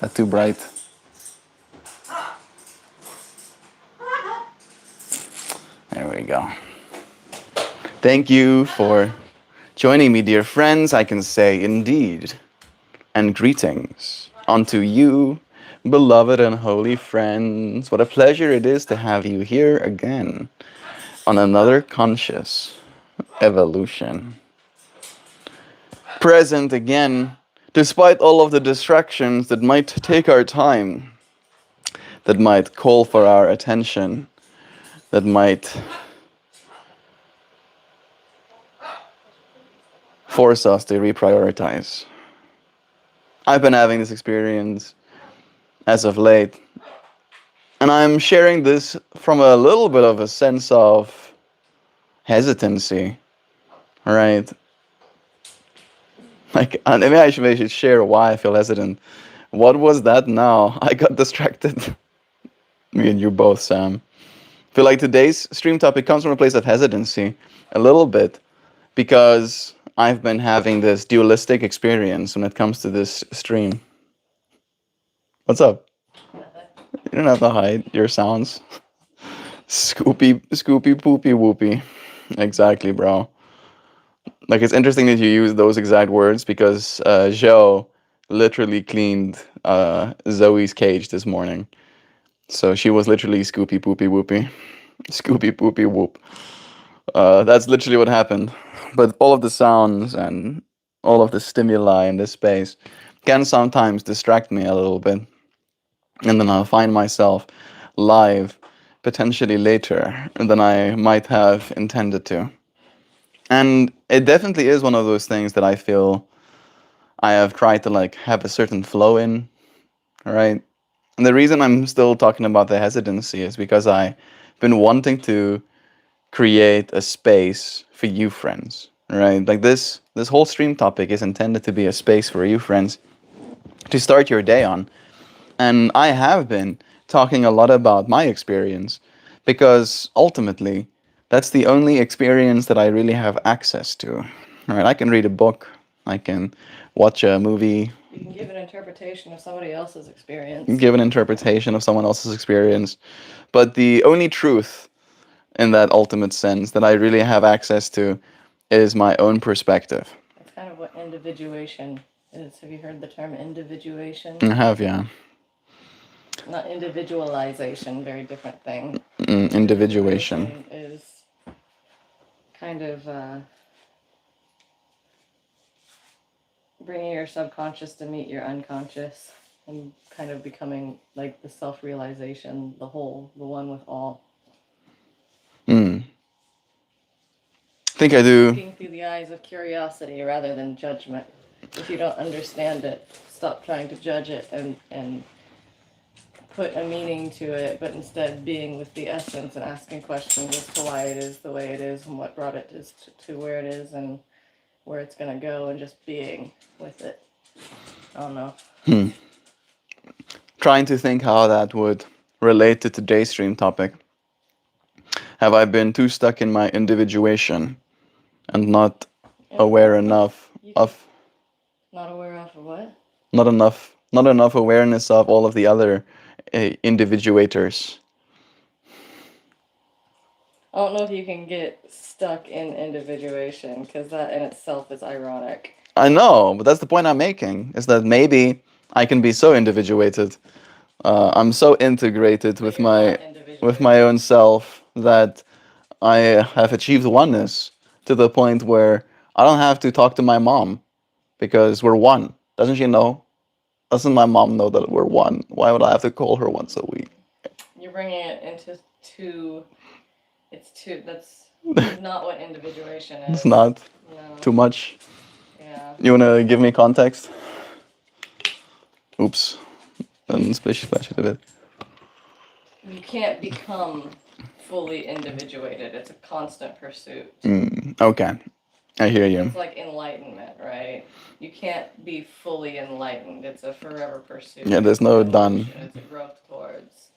that too bright? There we go. Thank you for joining me, dear friends. I can say indeed, and greetings unto you, beloved and holy friends. What a pleasure it is to have you here again on another conscious evolution. Present again, despite all of the distractions that might take our time, that might call for our attention, that might force us to reprioritize. I've been having this experience as of late, and I'm sharing this from a little bit of a sense of hesitancy, right? Like, and maybe I should share why I feel hesitant. What was that now? I got distracted. Me and you both, Sam. I feel like today's stream topic comes from a place of hesitancy, a little bit, because I've been having this dualistic experience when it comes to this stream. What's up? You don't have to hide your sounds. Scoopy, poopy, whoopy. Exactly, bro. Like, it's interesting that you use those exact words because Joe literally cleaned Zoe's cage this morning. So she was literally Scoopy, poopy, whoopy. Scoopy, poopy, whoop. That's literally what happened. But all of the sounds and all of the stimuli in this space can sometimes distract me a little bit. And then I'll find myself live potentially later than I might have intended to. And it definitely is one of those things that I feel I have tried to like have a certain flow in, right? And the reason I'm still talking about the hesitancy is because I've been wanting to create a space for you friends, right? Like this whole stream topic is intended to be a space for you friends to start your day on. And I have been talking a lot about my experience because ultimately that's the only experience that I really have access to. Right? I can read a book, I can watch a movie, You can give an interpretation of somebody else's experience. give an interpretation of someone else's experience, but the only truth in that ultimate sense that I really have access to is my own perspective. That's kind of what individuation is. Have you heard the term individuation? I have, yeah. Not individualization, very different thing. Individuation. Is kind of bringing your subconscious to meet your unconscious and kind of becoming like the self-realization, the whole, the one with all. I think I do. Looking through the eyes of curiosity rather than judgment. If you don't understand it, stop trying to judge it and put a meaning to it, but instead being with the essence and asking questions as to why it is the way it is and what brought it to where it is and where it's going to go, and just being with it. I don't know. Trying to think how that would relate to today's stream topic. Have I been too stuck in my individuation and not aware enough of... Not aware of what? Not enough awareness of all of the other individuators. I don't know if you can get stuck in individuation, because that in itself is ironic. I know, but that's the point I'm making, is that maybe I can be so individuated. I'm so integrated with my own self that I have achieved oneness to the point where I don't have to talk to my mom because we're one. Doesn't she know? Doesn't my mom know that we're one? Why would I have to call her once a week? You're bringing it into that's not what individuation is. It's not? No. Too much? Yeah. You want to give me context? Oops. And splash it a bit. You can't become fully individuated. It's a constant pursuit. Okay. I hear you. It's like enlightenment, right? You can't be fully enlightened. It's a forever pursuit. Yeah, there's no done. It's a growth towards.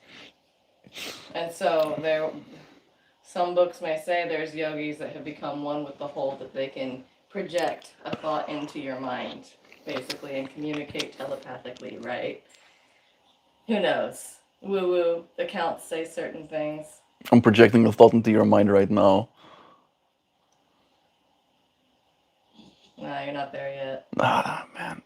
And so some books may say there's yogis that have become one with the whole, that they can project a thought into your mind, basically, and communicate telepathically, right? Who knows? Woo woo accounts say certain things. I'm projecting a thought into your mind right now. Nah, you're not there yet. Ah, man.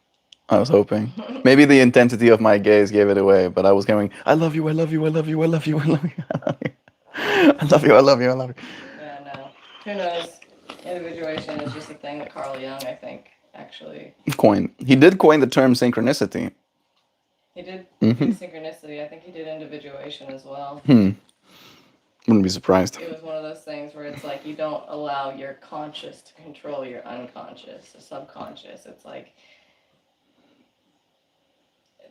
I was hoping. Maybe the intensity of my gaze gave it away, but I was going, I love you, I love you, I love you, I love you, I love you, I love you. I love you, I love you, I love you. Yeah, no. Who knows? Individuation is just a thing that Carl Jung, I think, actually. Coin. He did coin the term synchronicity. He did do Mm-hmm. synchronicity. I think he did individuation as well. Wouldn't be surprised. It was one of those things where it's like you don't allow your conscious to control your unconscious, the subconscious. It's like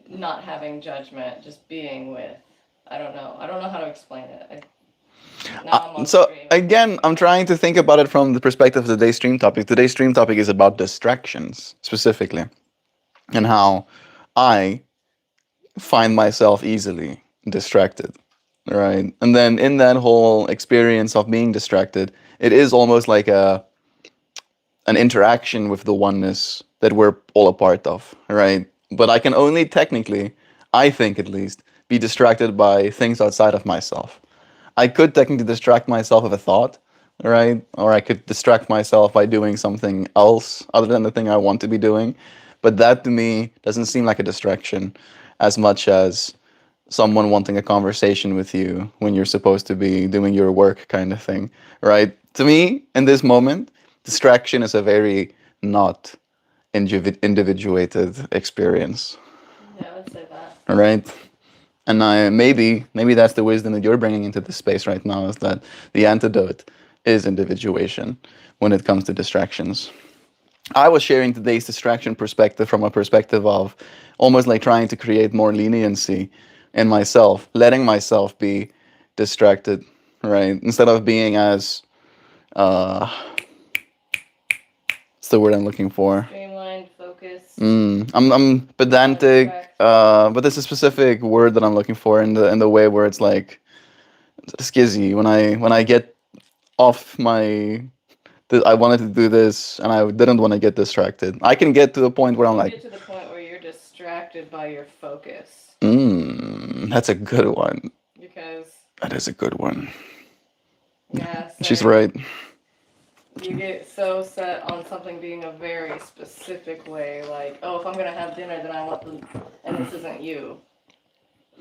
not having judgment, just being with. I don't know. I don't know how to explain it. Now I'm on So stream. again, I'm trying to think about it from the perspective of today's stream topic. Today's stream topic is about distractions specifically, and how I find myself easily distracted, right? And then in that whole experience of being distracted, it is almost like an interaction with the oneness that we're all a part of, right? But I can only technically, I think at least, be distracted by things outside of myself. I could technically distract myself with a thought, right? Or I could distract myself by doing something else other than the thing I want to be doing. But that to me doesn't seem like a distraction as much as someone wanting a conversation with you when you're supposed to be doing your work kind of thing, right? To me, in this moment, distraction is a very not individuated experience, Yeah, I would say that. right? And I maybe that's the wisdom that you're bringing into the space right now is that the antidote is individuation when it comes to distractions. I was sharing today's distraction perspective from a perspective of almost like trying to create more leniency in myself, letting myself be distracted, right? Instead of being as what's the word I'm looking for? Streamlined, focused, I'm pedantic, direct. but there's a specific word that I'm looking for in the way where it's like skizzy when I get off my I wanted to do this and I didn't want to get distracted. I can get to the point where I'm You like, get to the point where you're distracted by your focus. that's a good one. Because, That is a good one. yeah, She's same. right. You get so set on something being a very specific way, like, oh, if I'm gonna have dinner, then I want the, and this isn't you,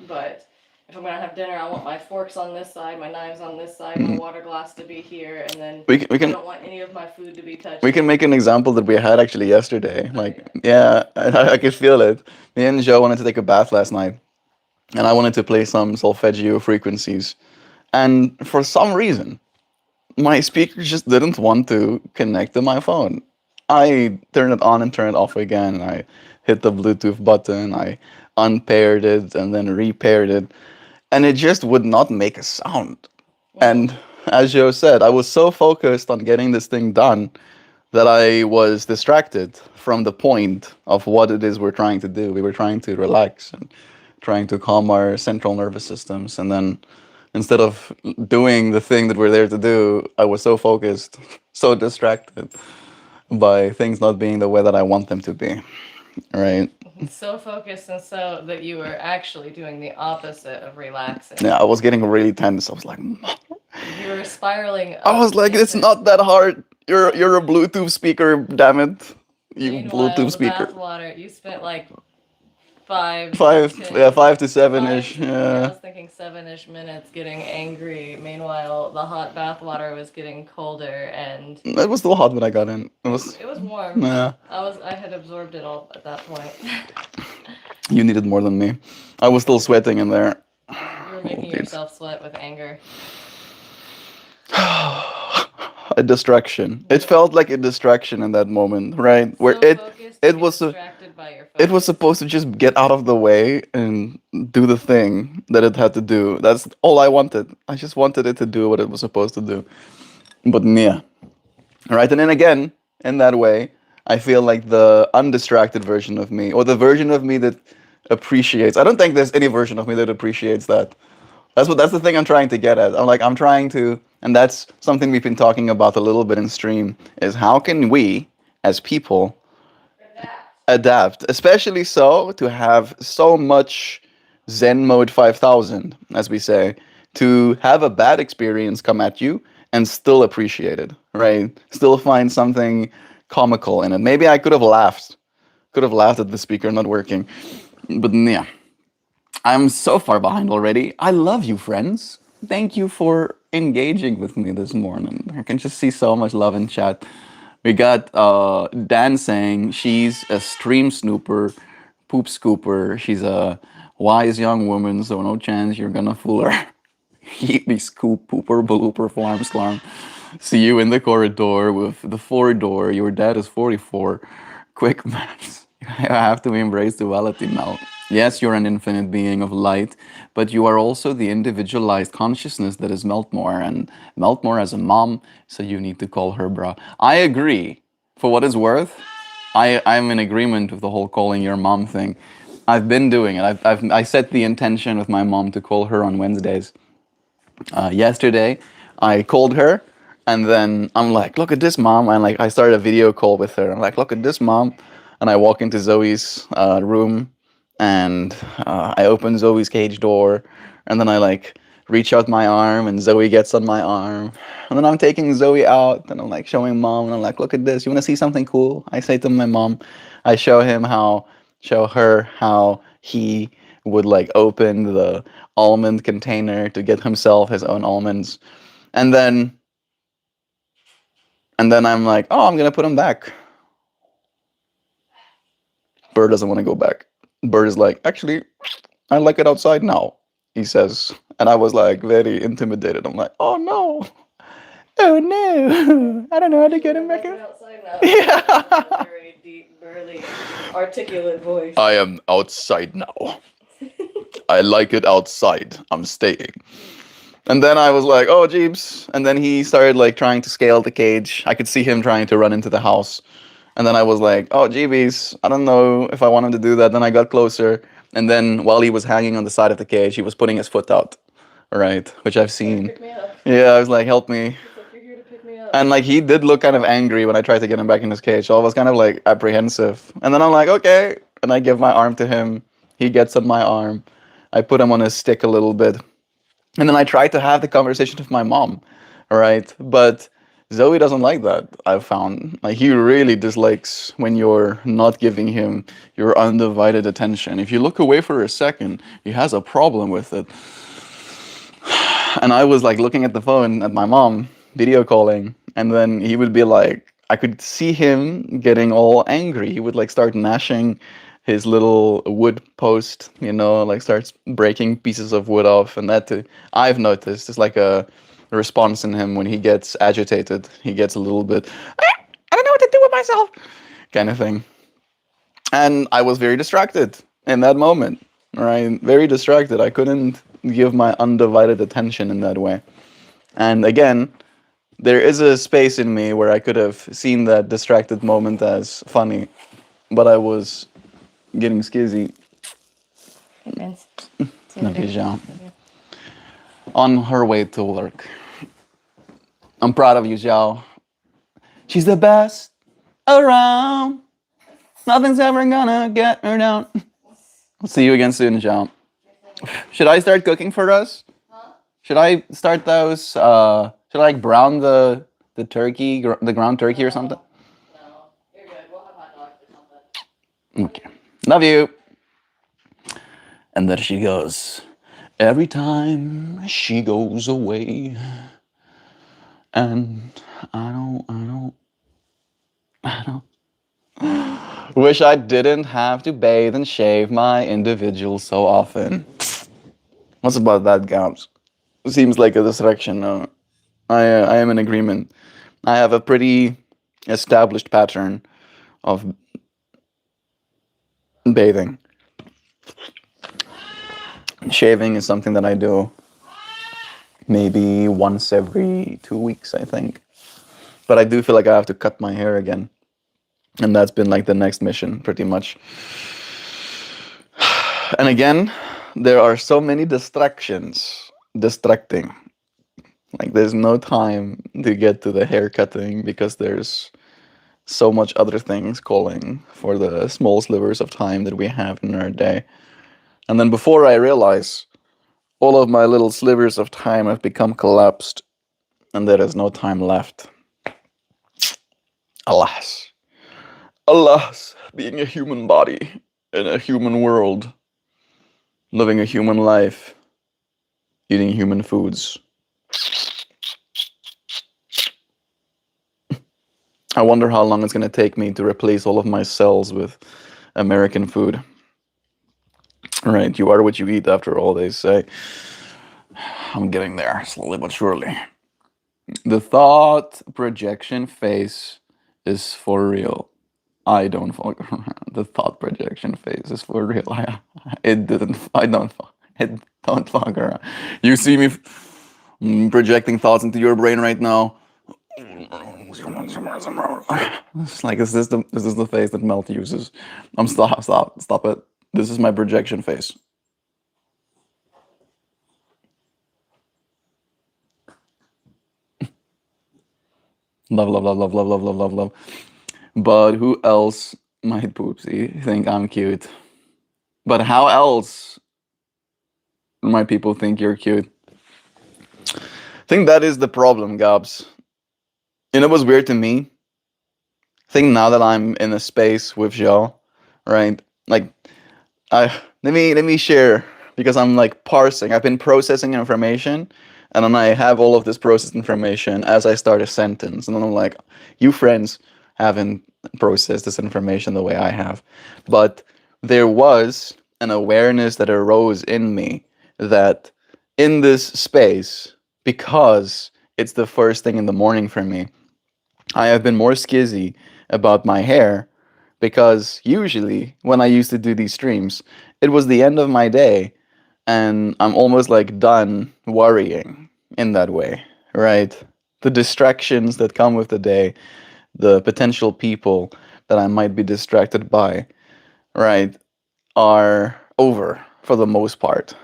but if I'm gonna have dinner, I want my forks on this side, my knives on this side, my water glass to be here, and then We I can don't want any of my food to be touching. we can make an example that we had actually yesterday. Oh, Like, yeah, I could feel it. Me and Joe wanted to take a bath last night, and I wanted to play some solfeggio frequencies. And for some reason, my speaker just didn't want to connect to my phone. I turned it on and turned it off again, and I hit the Bluetooth button. I unpaired it and then repaired it, and it just would not make a sound. And as Joe said, I was so focused on getting this thing done that I was distracted from the point of what it is we're trying to do. We were trying to relax and trying to calm our central nervous systems. And then instead of doing the thing that we're there to do, I was so focused, so distracted by things not being the way that I want them to be. Right? so focused and so that you were actually doing the opposite of relaxing. Yeah, I was getting really tense. I was like, You were spiraling up. I was like, it's not that hard. You're a Bluetooth speaker, damn it. You Meanwhile, Bluetooth the speaker. bathwater, you spent like 5 Five, to 10, yeah, 5 to 7 ish. I Yeah, was thinking 7-ish minutes getting angry. Meanwhile, the hot bathwater was getting colder and it was still hot when I got in. It was. it was warm. Yeah, I had absorbed it all at that point. you needed more than me. I was still sweating in there. You were making yourself sweat with anger. A distraction. It felt like a distraction in that moment, right? Where So it focused, it you was get a, distracted by your it was focus. supposed to just get out of the way and do the thing that it had to do. That's all I wanted. I just wanted it to do what it was supposed to do. But yeah, right. And then again, in that way, I feel like the undistracted version of me, or the version of me that appreciates. I don't think there's any version of me that appreciates that. That's the thing I'm trying to get at. I'm trying to, and that's something we've been talking about a little bit in stream. Is how can we, as people, adapt, especially so to have so much Zen mode 5000, as we say, to have a bad experience come at you and still appreciate it, right? Still find something comical in it. Maybe I could have laughed at the speaker not working, but yeah, I'm so far behind already. I love you, friends. Thank you for engaging with me this morning. I can just see so much love in chat. We got Dan saying she's a stream snooper, poop scooper. She's a wise young woman, so no chance you're gonna fool her. Healy scoop pooper blooper flarm slarm. See you in the corridor with the four door. Your dad is 44. Quick maths. I have to embrace duality now. Yes, you're an infinite being of light, but you are also the individualized consciousness that is Meltmore, and Meltmore has a mom, so you need to call her bra. I agree. For what it's worth, I'm in agreement with the whole calling your mom thing. I've been doing it. I set the intention with my mom to call her on Wednesdays. Yesterday, I called her, and then I'm like, "Look at this, mom!" And like, I started a video call with her. I'm like, "Look at this, mom!" And I walk into Zoe's room, and I open Zoe's cage door, and then I like reach out my arm, and Zoe gets on my arm, and then I'm taking Zoe out, and I'm like showing mom, and I'm like, "Look at this! You want to see something cool?" I say to my mom, I show her how he would like open the almond container to get himself his own almonds, and then I'm like, "Oh, I'm gonna put them back." Bird doesn't want to go back. Bird is like, "Actually, I like it outside now," he says. And I was like very intimidated. I'm like, "Oh no, oh no, I don't know how to get him back in." Outside now. Yeah. Very deep, burly, articulate voice. I am outside now. I like it outside. I'm staying. And then I was like, "Oh, Jeeps." And then he started like trying to scale the cage. I could see him trying to run into the house. And then I was like, "Oh, Jeebies, I don't know if I want him to do that." Then I got closer. And then while he was hanging on the side of the cage, he was putting his foot out. Right? Which I've seen. Pick me up. Yeah, I was like, "Help me." He's like, "You're here to pick me up." And like he did look kind of angry when I tried to get him back in his cage. So I was kind of like apprehensive. And then I'm like, "Okay." And I give my arm to him. He gets on my arm. I put him on his stick a little bit. And then I tried to have the conversation with my mom, right? But Zoe doesn't like that, I've found. Like, he really dislikes when you're not giving him your undivided attention. If you look away for a second, he has a problem with it. And I was like looking at the phone at my mom, video calling, and then he would be like, I could see him getting all angry. He would like start gnashing his little wood post, like starts breaking pieces of wood off. And I've noticed, it's like a response in him when he gets agitated. He gets a little bit, I don't know what to do with myself, kind of thing. And I was very distracted in that moment, right? Very distracted. I couldn't give my undivided attention in that way. And again, there is a space in me where I could have seen that distracted moment as funny, but I was getting skizzy. Friends. Nadeja. On her way to work. I'm proud of you, Zhao. She's the best around. Nothing's ever gonna get her down. I'll see you again soon, Zhao. Should I start cooking for us? Huh? Should I start those? Should I like brown the turkey, the ground turkey or something? No, you're good. We'll have hot dogs or something. Okay. Love you. And there she goes. Every time she goes away. And I don't. Wish I didn't have to bathe and shave my individual so often. What's about that, Gabs? Seems like a distraction. No, I am in agreement. I have a pretty established pattern of bathing. Shaving is something that I do maybe once every 2 weeks, I think. But I do feel like I have to cut my hair again. And that's been like the next mission, pretty much. And again, there are so many distracting. Like there's no time to get to the hair cutting because there's so much other things calling for the small slivers of time that we have in our day. And then before I realize, all of my little slivers of time have become collapsed, and there is no time left. Alas. Alas, being a human body in a human world, living a human life, eating human foods. I wonder how long it's going to take me to replace all of my cells with American food. Right, you are what you eat, after all, they say. I'm getting there, slowly but surely. The thought projection phase is for real. I don't fuck around. The thought projection phase is for real. It didn't. I don't. It don't fuck around. You see me projecting thoughts into your brain right now. It's like, is this the face that Melt uses? Stop it. This is my projection face. Love, love, love, love, love, love, love, love, love. But who else might Poopsie think I'm cute? But how else might people think you're cute? I think that is the problem, Gabs. You know what's weird to me? I think now that I'm in a space with Joe, right? Like, let me share, because I'm like parsing. I've been processing information, and then I have all of this processed information as I start a sentence, and then I'm like, you friends haven't processed this information the way I have. But there was an awareness that arose in me that in this space, because it's the first thing in the morning for me, I have been more skizzy about my hair, because usually when I used to do these streams, it was the end of my day and I'm almost like done worrying in that way, right? The distractions that come with the day, the potential people that I might be distracted by, right, are over for the most part.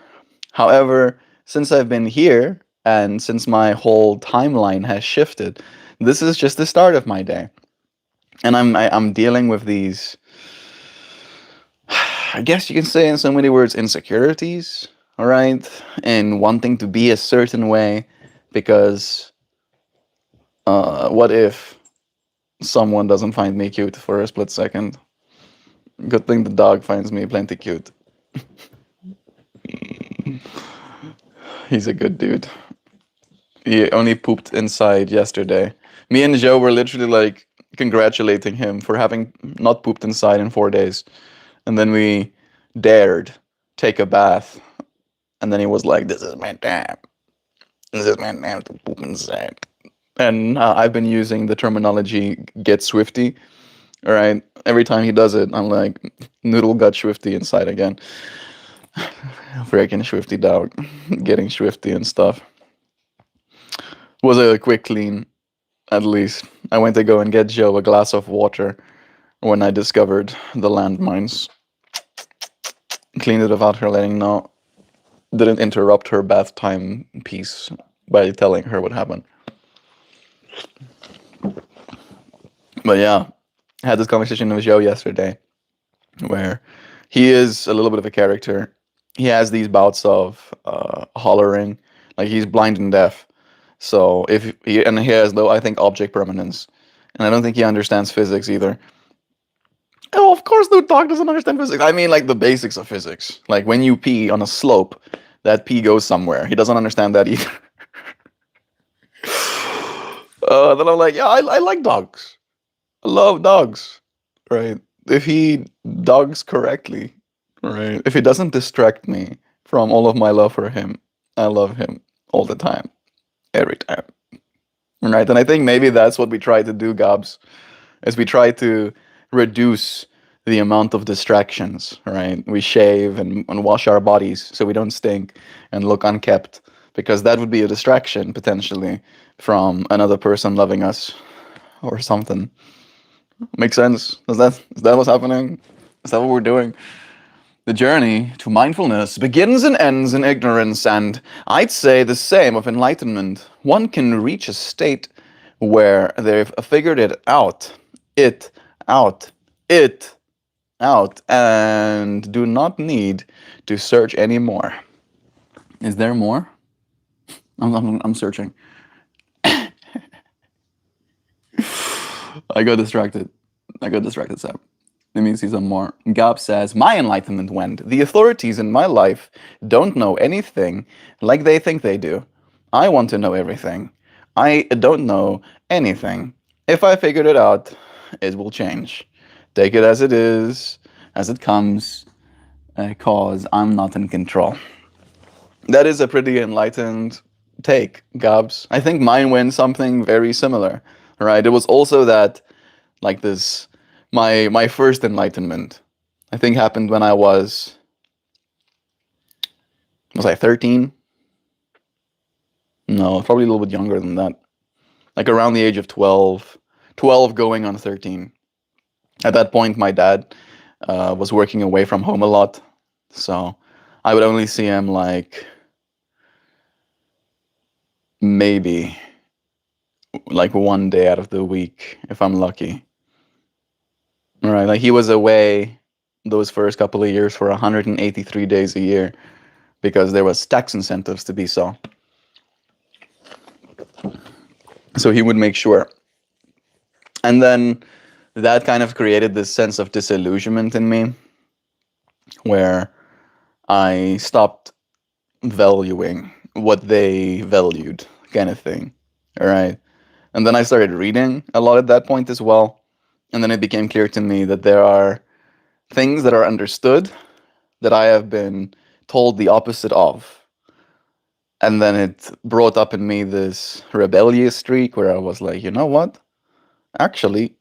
However, since I've been here and since my whole timeline has shifted, this is just the start of my day. And I'm dealing with these, I guess you can say in so many words, insecurities, all right, and wanting to be a certain way, because what if someone doesn't find me cute for a split second? Good thing the dog finds me plenty cute. He's a good dude. He only pooped inside yesterday. Me and Joe were literally like congratulating him for having not pooped inside in 4 days. And then we dared take a bath. And then he was like, "This is my time. This is my time to poop inside." And I've been using the terminology "get swifty." All right. Every time he does it, I'm like, "Noodle got swifty inside again." Freaking swifty dog, getting swifty and stuff. Was a quick clean, at least. I went to go and get Joe a glass of water when I discovered the landmines. Cleaned it without her letting know. Didn't interrupt her bath time piece by telling her what happened. But yeah, I had this conversation with Joe yesterday where he is a little bit of a character. He has these bouts of hollering, like he's blind and deaf. So if he and he has low, I think, object permanence, and I don't think he understands physics either. Oh, of course, the dog doesn't understand physics. I mean, like the basics of physics. Like when you pee on a slope, that pee goes somewhere. He doesn't understand that either. Then I'm like, yeah, I like dogs. I love dogs. Right. If he dogs correctly, right. If he doesn't distract me from all of my love for him, I love him all the time, every time. Right. And I think maybe that's what we try to do, Gabs, is we try to reduce the amount of distractions, right? We shave and wash our bodies so we don't stink and look unkept, because that would be a distraction potentially from another person loving us or something. Makes sense? Is that what's happening? Is that what we're doing? The journey to mindfulness begins and ends in ignorance, and I'd say the same of enlightenment. One can reach a state where they've figured it out, it, out and do not need to search anymore. Is there more? I'm searching. I got distracted. Sam. Let me see some more. Gab says, my enlightenment went. The authorities in my life don't know anything like they think they do. I want to know everything. I don't know anything. If I figured it out, it will change. Take it as it is, as it comes, cause I'm not in control. That is a pretty enlightened take, Gabs. I think mine went something very similar, right? It was also that, like this, my first enlightenment, I think happened when I was I 13? No, probably a little bit younger than that. Like around the age of 12, 12 going on 13. At that point, my dad was working away from home a lot, so I would only see him maybe like one day out of the week if I'm lucky. Right, like he was away those first couple of years for 183 days a year because there was tax incentives to be so. So he would make sure. And then that kind of created this sense of disillusionment in me where I stopped valuing what they valued, kind of thing. All right. And then I started reading a lot at that point as well. And then it became clear to me that there are things that are understood that I have been told the opposite of. And then it brought up in me this rebellious streak where I was like, you know what? Actually,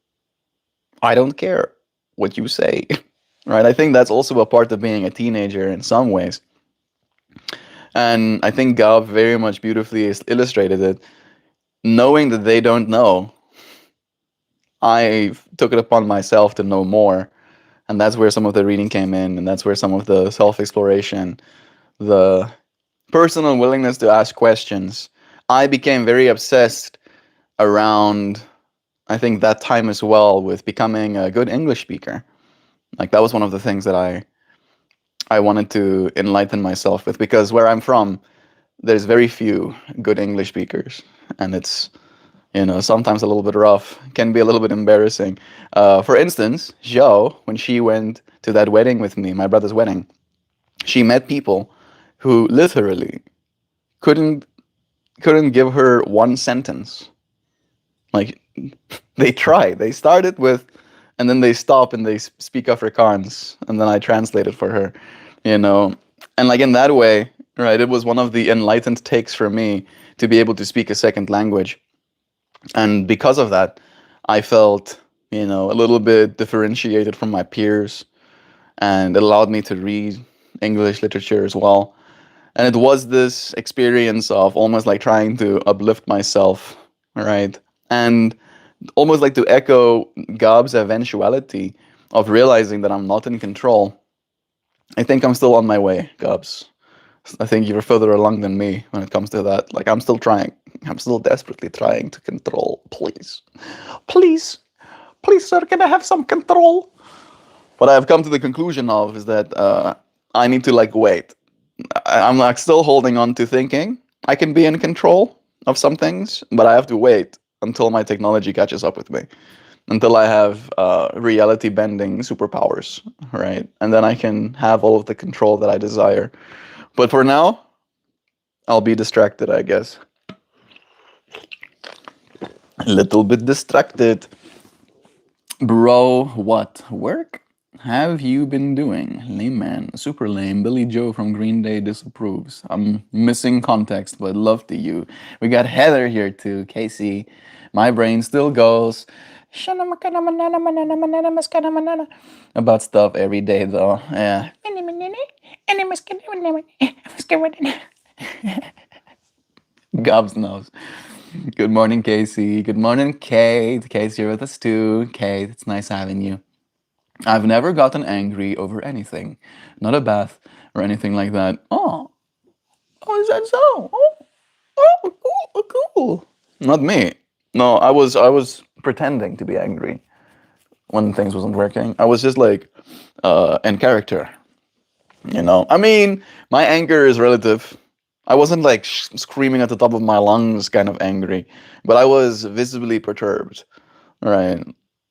I don't care what you say. Right? I think that's also a part of being a teenager in some ways. And I think Gav very much beautifully illustrated it. Knowing that they don't know, I took it upon myself to know more. And that's where some of the reading came in, and that's where some of the self exploration, the personal willingness to ask questions. I became very obsessed around, I think, that time as well with becoming a good English speaker. Like that was one of the things that I wanted to enlighten myself with because where I'm from, there's very few good English speakers, and it's sometimes a little bit rough, can be a little bit embarrassing. For instance, Zhao, when she went to that wedding with me, my brother's wedding, she met people who literally couldn't couldn't give her one sentence. Like they tried, they started with, and then they stop and they speak Afrikaans, and then I translated for her, you know, and like in that way, right? It was one of the enlightened takes for me to be able to speak a second language. And because of that, I felt, a little bit differentiated from my peers, and it allowed me to read English literature as well. And it was this experience of almost like trying to uplift myself, right? And almost like to echo Gab's eventuality of realizing that I'm not in control. I think I'm still on my way, Gabs. I think you're further along than me when it comes to that. Like, I'm still trying. I'm still desperately trying to control. Please. Please. Please, sir, can I have some control? What I've come to the conclusion of is that I need to, like, wait. I'm, like, still holding on to thinking I can be in control of some things, but I have to wait until my technology catches up with me. Until I have reality bending superpowers, right? And then I can have all of the control that I desire. But for now, I'll be distracted, I guess. A little bit distracted. Bro, what? Work? Have you been doing? Lame man. Super lame. Billy Joe from Green Day disapproves. I'm missing context, but love to you. We got Heather here too. Casey. My brain still goes. About stuff every day though. Yeah. Gobs knows. Good morning, Casey. Good morning, Kate. Kate's here with us too. Kate, it's nice having you. I've never gotten angry over anything. Not a bath or anything like that. Oh, is that so? Cool. Not me. No, I was pretending to be angry. when things wasn't working. I was just like in character, you know. I mean, my anger is relative. I wasn't like screaming at the top of my lungs, kind of angry, but I was visibly perturbed. Right,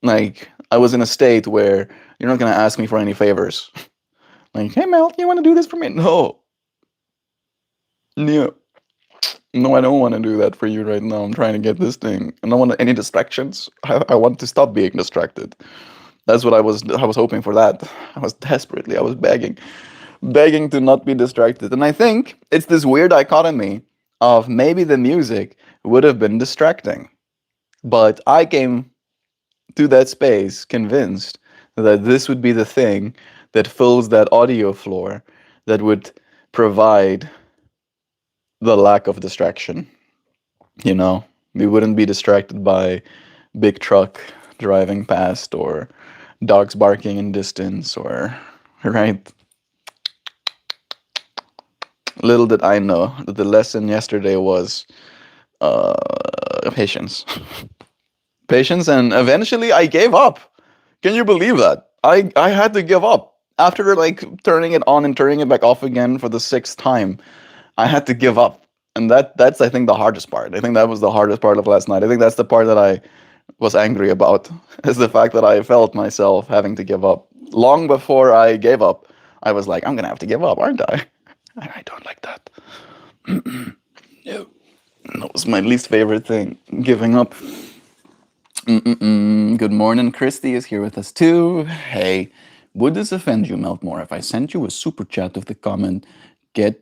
like I was in a state where you're not gonna ask me for any favors. Like, hey Mel, you want to do this for me? No, no, no, I don't want to do that for you right now. I'm trying to get this thing. I don't want any distractions. I want to stop being distracted. That's what I was hoping for that. I was begging to not be distracted. And I think it's this weird dichotomy of maybe the music would have been distracting. But I came to that space convinced that this would be the thing that fills that audio floor that would provide the lack of distraction. You know, we wouldn't be distracted by big truck driving past or dogs barking in distance or right. Little did I know that the lesson yesterday was patience. Patience, and eventually I gave up. Can you believe that? I had to give up. After like turning it on and turning it back off again for the sixth time, I had to give up. And that's I think the hardest part. I think that was the hardest part of last night. I think that's the part that I was angry about is the fact that I felt myself having to give up. Long before I gave up, I was like, I'm gonna have to give up, aren't I? I don't like that. No. That was my least favorite thing, giving up. Good morning, Christy is here with us too. Hey, would this offend you, Meltmore, if I sent you a super chat with the comment, get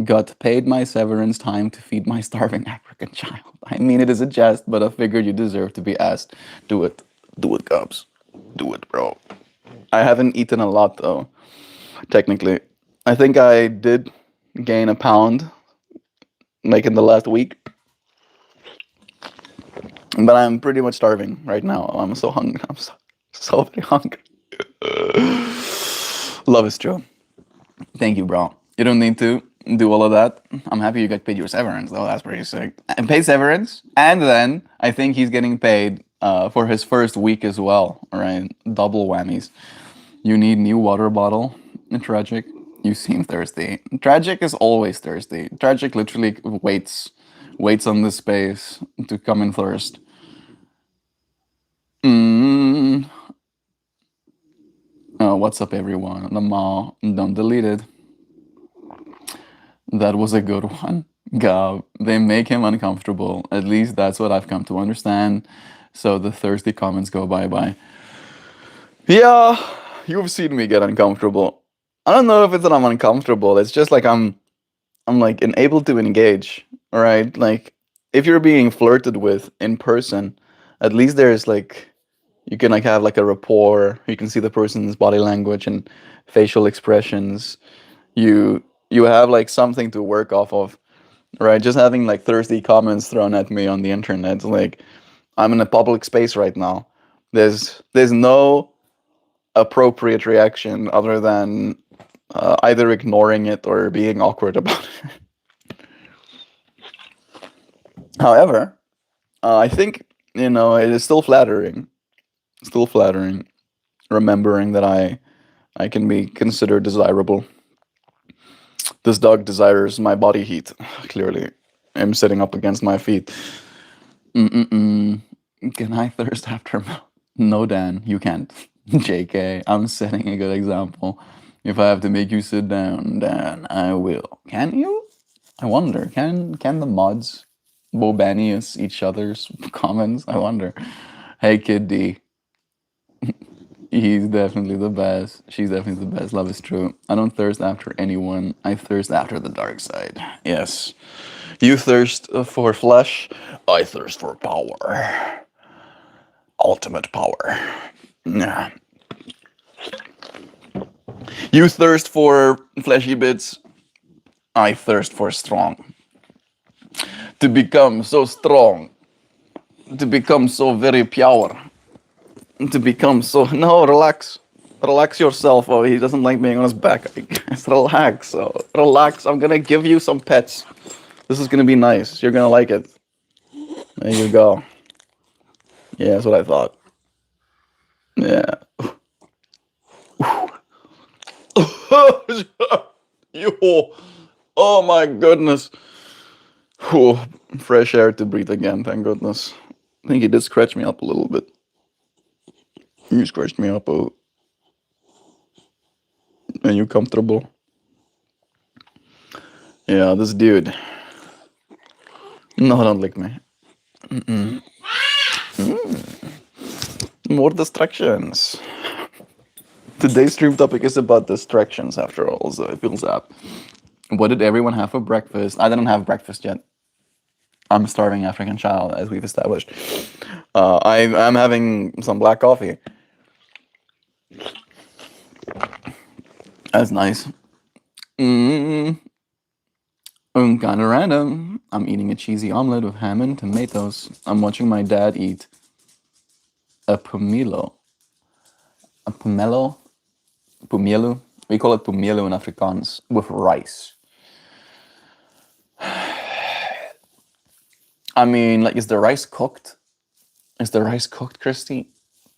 got paid my severance time to feed my starving African child? I mean, it is a jest, but I figured you deserve to be asked. Do it. Do it, Cubs. Do it, bro. I haven't eaten a lot, though, technically. I think I did gain a pound, like in the last week, but I'm pretty much starving right now. I'm so hungry. I'm so very hungry. Love is true. Thank you, bro. You don't need to do all of that. I'm happy you got paid your severance, though. That's pretty sick. And paid severance, and then I think he's getting paid for his first week as well. All right, double whammies. You need new water bottle. Tragic. You seem thirsty. Tragic is always thirsty. Tragic literally waits on this space to come in first. Oh, what's up, everyone? Lamar, don't delete it. That was a good one. Gab, they make him uncomfortable. At least that's what I've come to understand. So the thirsty comments go bye bye. Yeah, you've seen me get uncomfortable. I don't know if it's that I'm uncomfortable. It's just like I'm like unable to engage. All right, like if you're being flirted with in person, at least there's like you can like have like a rapport. You can see the person's body language and facial expressions. You have like something to work off of, right? Just having like thirsty comments thrown at me on the internet, like I'm in a public space right now. There's no appropriate reaction other than either ignoring it or being awkward about it. However, I think it is still flattering, remembering that I can be considered desirable. This dog desires my body heat. Clearly, I'm sitting up against my feet. Mm-mm-mm. Can I thirst after milk? No, Dan, you can't. JK, I'm setting a good example. If I have to make you sit down, Dan, I will. Can you? I wonder. Can the mods Bobanius each other's comments? I wonder. Hey, Kid D. He's definitely the best. She's definitely the best. Love is true. I don't thirst after anyone. I thirst after the dark side. Yes. You thirst for flesh. I thirst for power. Ultimate power. Yeah. You thirst for fleshy bits. I thirst for strong. To become so strong. To become so very pure. To become so. No, relax. Relax yourself. Oh, he doesn't like being on his back. Just relax. Oh, relax. I'm gonna give you some pets. This is gonna be nice. You're gonna like it. There you go. Yeah, that's what I thought. Yeah. Yo. Oh my goodness. Whew. Fresh air to breathe again, thank goodness. I think he did scratch me up a little bit. You scratched me up. Oh, are you comfortable? Yeah, this dude. No, don't lick me. More distractions. Today's stream topic is about distractions, after all, so it feels up. What did everyone have for breakfast? I didn't have breakfast yet. I'm a starving African child, as we've established. I'm having some black coffee. That's nice. Mm, kind of random. I'm eating a cheesy omelet with ham and tomatoes. I'm watching my dad eat a pumilo. A pumelo? Pumelo? We call it pumelo in Afrikaans, with rice. I mean, like, is the rice cooked? Is the rice cooked, Christy?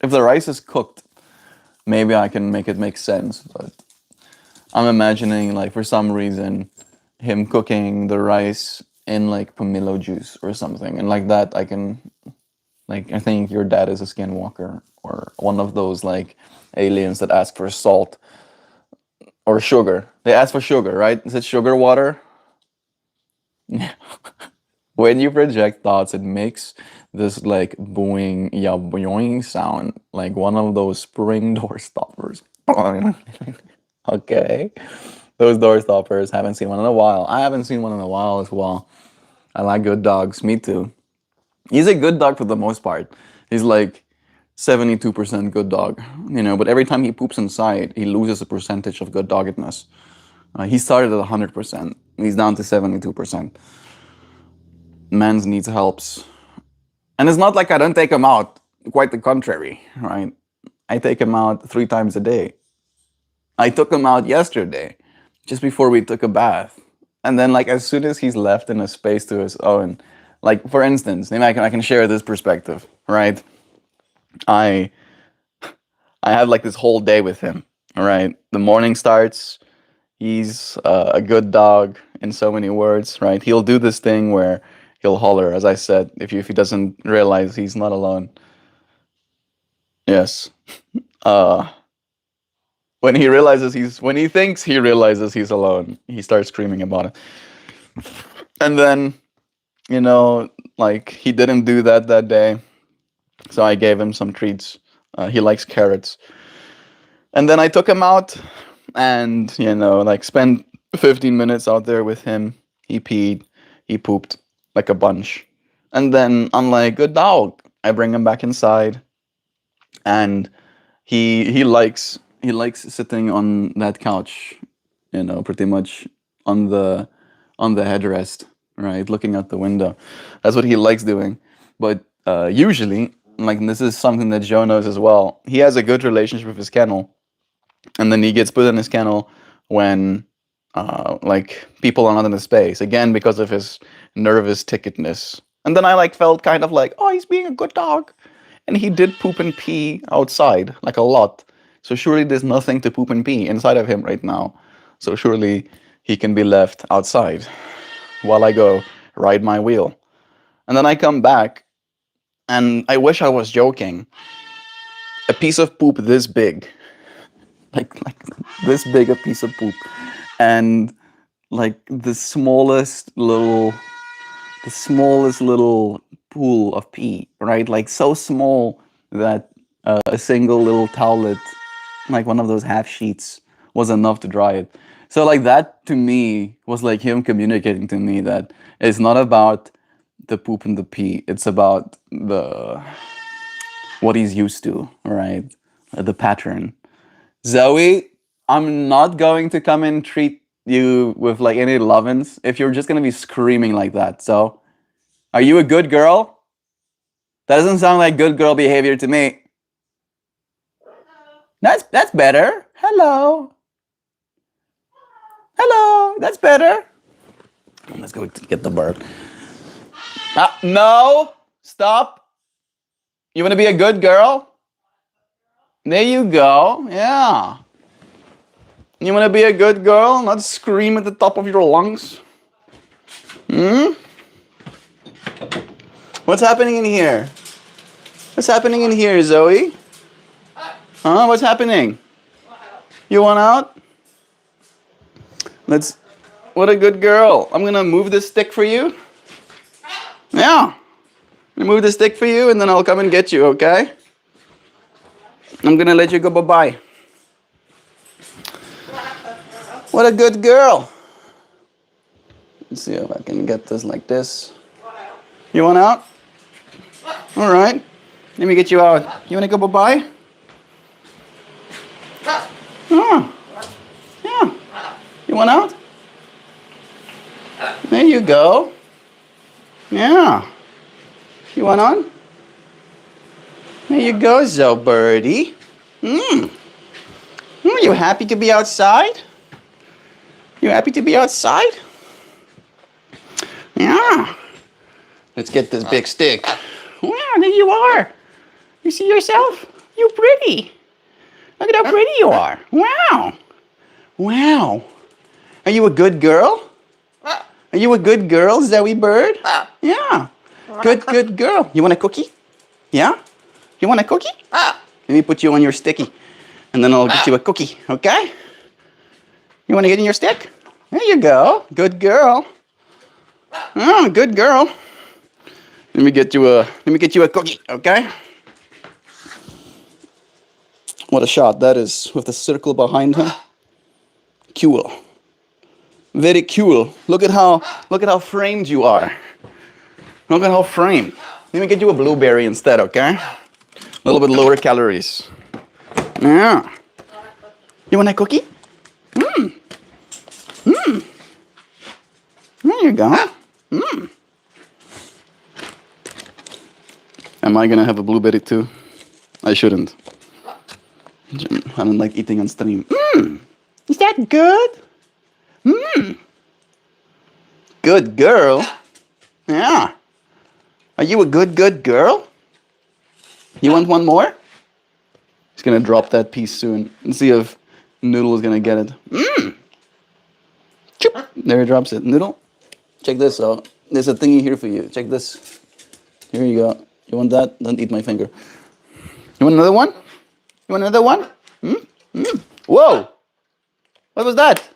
If the rice is cooked, maybe I can make it make sense, but I'm imagining, like, for some reason, him cooking the rice in, like, pomelo juice or something. And like that, I can, like, I think your dad is a skinwalker or one of those, like, aliens that ask for salt or sugar. They ask for sugar, right? Is it sugar water? When you project thoughts, it makes this, like, boing, yeah, boing sound, like one of those spring door stoppers. Okay. Those door stoppers. Haven't seen one in a while. I haven't seen one in a while as well. I like good dogs. Me too. He's a good dog for the most part. He's like 72% good dog, you know, but every time he poops inside, he loses a percentage of good doggedness. He started at 100%. He's down to 72%. Man's needs helps. And it's not like I don't take him out. Quite the contrary, right? I take him out 3 times a day. I took him out yesterday, just before we took a bath. And then, like, as soon as he's left in a space to his own, like, for instance, maybe I can share this perspective, right? I I have, like, this whole day with him, all right? The morning starts, he's a good dog in so many words, right? He'll do this thing where he'll holler, as I said, if he doesn't realize he's not alone. Yes. Uh, when he thinks he realizes he's alone, he starts screaming about it. And then, you know, like, he didn't do that day, so I gave him some treats. He likes carrots. And then I took him out and, you know, like, spent 15 minutes out there with him. He peed, he pooped like a bunch. And then I'm like, good dog. I bring him back inside, and he likes sitting on that couch, you know, pretty much on the headrest, right, looking out the window. That's what he likes doing. But usually, like, this is something that Joe knows as well. He has a good relationship with his kennel, and then he gets put in his kennel when like, people are not in the space again because of his nervous ticketness. And then I, like, felt kind of like, oh, he's being a good dog, and he did poop and pee outside, like, a lot. So surely there's nothing to poop and pee inside of him right now. So surely he can be left outside while I go ride my wheel. And then I come back, and I wish I was joking. A piece of poop this big, like this big a piece of poop, and, like, the smallest little pool of pee, right? Like, so small that a single little towelette, like one of those half sheets, was enough to dry it. So, like, that to me was like him communicating to me that it's not about the poop and the pee, it's about the what he's used to, right? The pattern. Zoe, I'm not going to come and treat you with, like, any lovin's if you're just gonna be screaming like that. So, are you a good girl? That doesn't sound like good girl behavior to me. That's better. Hello. Hello. That's better. Let's go get the bird. No. Stop. You want to be a good girl? There you go. Yeah. You want to be a good girl, not scream at the top of your lungs? Hmm? What's happening in here? What's happening in here, Zoe? Huh? What's happening? You want out? Let's. What a good girl. I'm gonna move this stick for you. Yeah. I'm gonna move the stick for you and then I'll come and get you, okay? I'm gonna let you go bye-bye. What a good girl. Let's see if I can get this like this. You want out? All right. Let me get you out. You wanna go bye-bye? Oh. Yeah. You want out? There you go. Yeah. You want on? There you go, Zo Birdie. You happy to be outside? You happy to be outside? Yeah. Let's get this big stick. Wow, there you are. You see yourself? You're pretty. Look at how pretty you are. Wow. Wow. Are you a good girl? Are you a good girl, Zoe Bird? Yeah. Good girl. You want a cookie? Yeah? You want a cookie? Let me put you on your sticky, and then I'll get you a cookie, okay? You want to get in your stick? There you go. Good girl. Oh, good girl. Let me get you a cookie, okay? What a shot that is with the circle behind him. Cool. Very cool. Look at how framed you are. Look at how framed. Let me get you a blueberry instead, okay? A little bit lower calories. Yeah. You want a cookie? There you go. Am I gonna have a blueberry too? I shouldn't. I don't like eating on stream. Is that good? Good girl. Yeah. Are you a good girl? You want one more? He's gonna drop that piece soon and see if Noodle is gonna get it. Choop. There he drops it. Noodle, check this out. There's a thingy here for you. Check this. Here you go. You want that? Don't eat my finger. You want another one? You want another one? Whoa! What was that?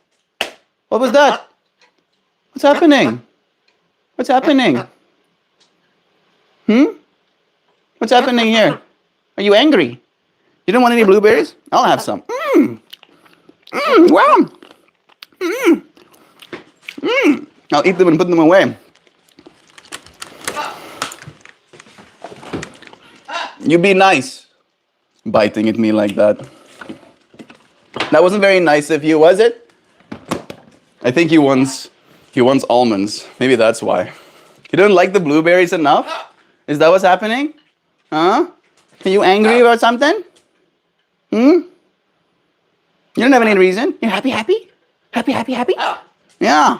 What was that? What's happening? What's happening? What's happening here? Are you angry? You don't want any blueberries? I'll have some. Wow. I'll eat them and put them away. You be nice. Biting at me like that. That wasn't very nice of you, was it? I think he wants almonds. Maybe that's why. You don't like the blueberries enough? Is that what's happening? Huh? Are you angry about something? You don't have any reason. You're happy? Happy? Yeah.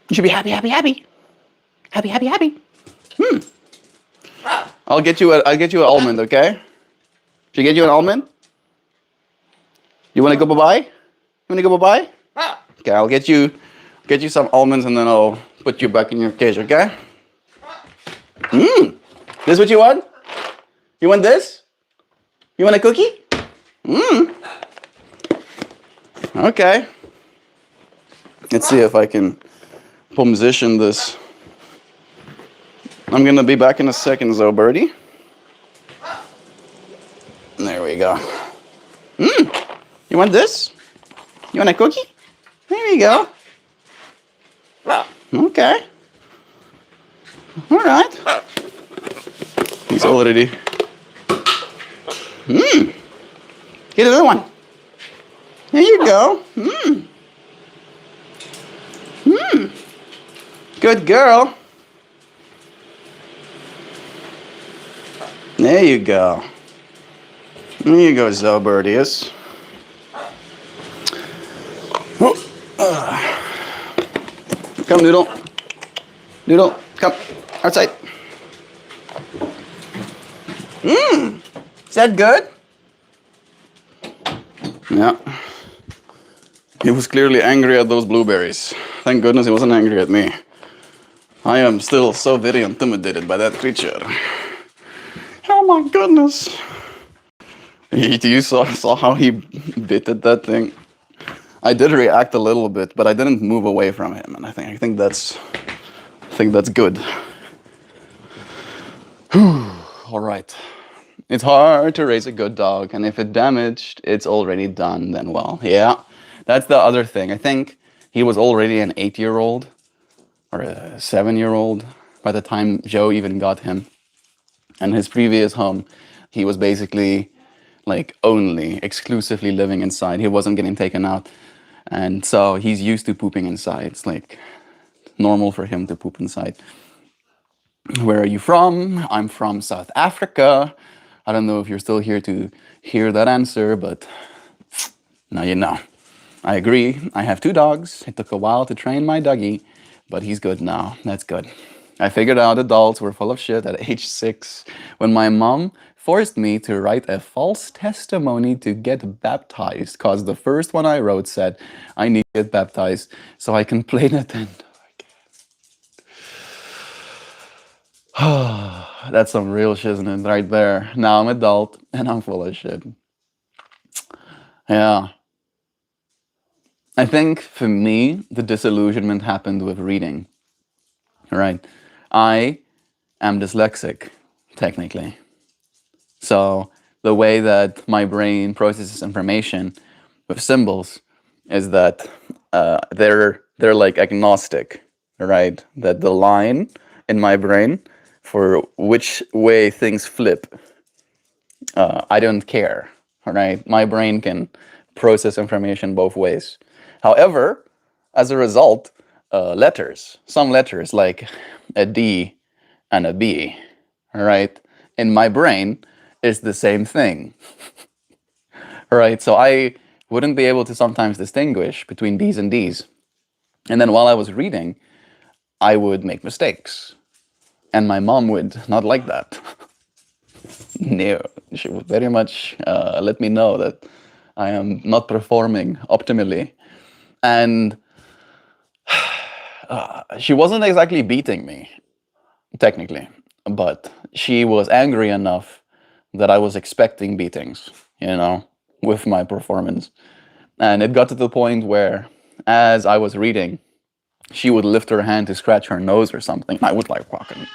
You should be happy. Happy. I'll get you an almond, okay? Should I get you an almond? You want to go bye-bye? Okay, I'll get you some almonds and then I'll put you back in your cage, okay? This what you want? You want this? You want a cookie? Okay. Let's see if I can position this. I'm gonna be back in a second, Zo Birdie. There we go. You want this? You want a cookie? There you go. Okay. All right. He's already. Get another one. There you go. Good girl. There you go. There you go, Zellbirdius. Come, Noodle. Noodle, come outside. Is that good? Yeah. He was clearly angry at those blueberries. Thank goodness he wasn't angry at me. I am still so very intimidated by that creature. Oh my goodness. You saw how he bit at that thing? I did react a little bit, but I didn't move away from him, and I think that's good. All right. It's hard to raise a good dog, and if it's damaged, it's already done, then well, yeah. That's the other thing. I think he was already an 8-year-old or a 7-year-old by the time Joe even got him. And his previous home, he was basically like only exclusively living inside. He wasn't getting taken out. And so he's used to pooping inside. It's like normal for him to poop inside. Where are you from? I'm from South Africa. I don't know if you're still here to hear that answer, but now you know. I agree. I have 2 dogs. It took a while to train my doggy, but he's good now. That's good. I figured out adults were full of shit at age 6 when my mom forced me to write a false testimony to get baptized, because the first one I wrote said I need to get baptized so I can play Nintendo. That's some real shit, isn't it? Right there. Now I'm adult and I'm full of shit. Yeah. I think for me, the disillusionment happened with reading. Right. I am dyslexic, technically. So the way that my brain processes information with symbols is that they're like agnostic, right? That the line in my brain for which way things flip, I don't care, right? My brain can process information both ways. However, as a result, some letters like a D and a B, right, in my brain is the same thing, right? So I wouldn't be able to sometimes distinguish between B's and D's. And then while I was reading, I would make mistakes. And my mom would not like that. No, she would very much let me know that I am not performing optimally. And she wasn't exactly beating me, technically, but she was angry enough that I was expecting beatings, with my performance. And it got to the point where, as I was reading, she would lift her hand to scratch her nose or something. I would like fucking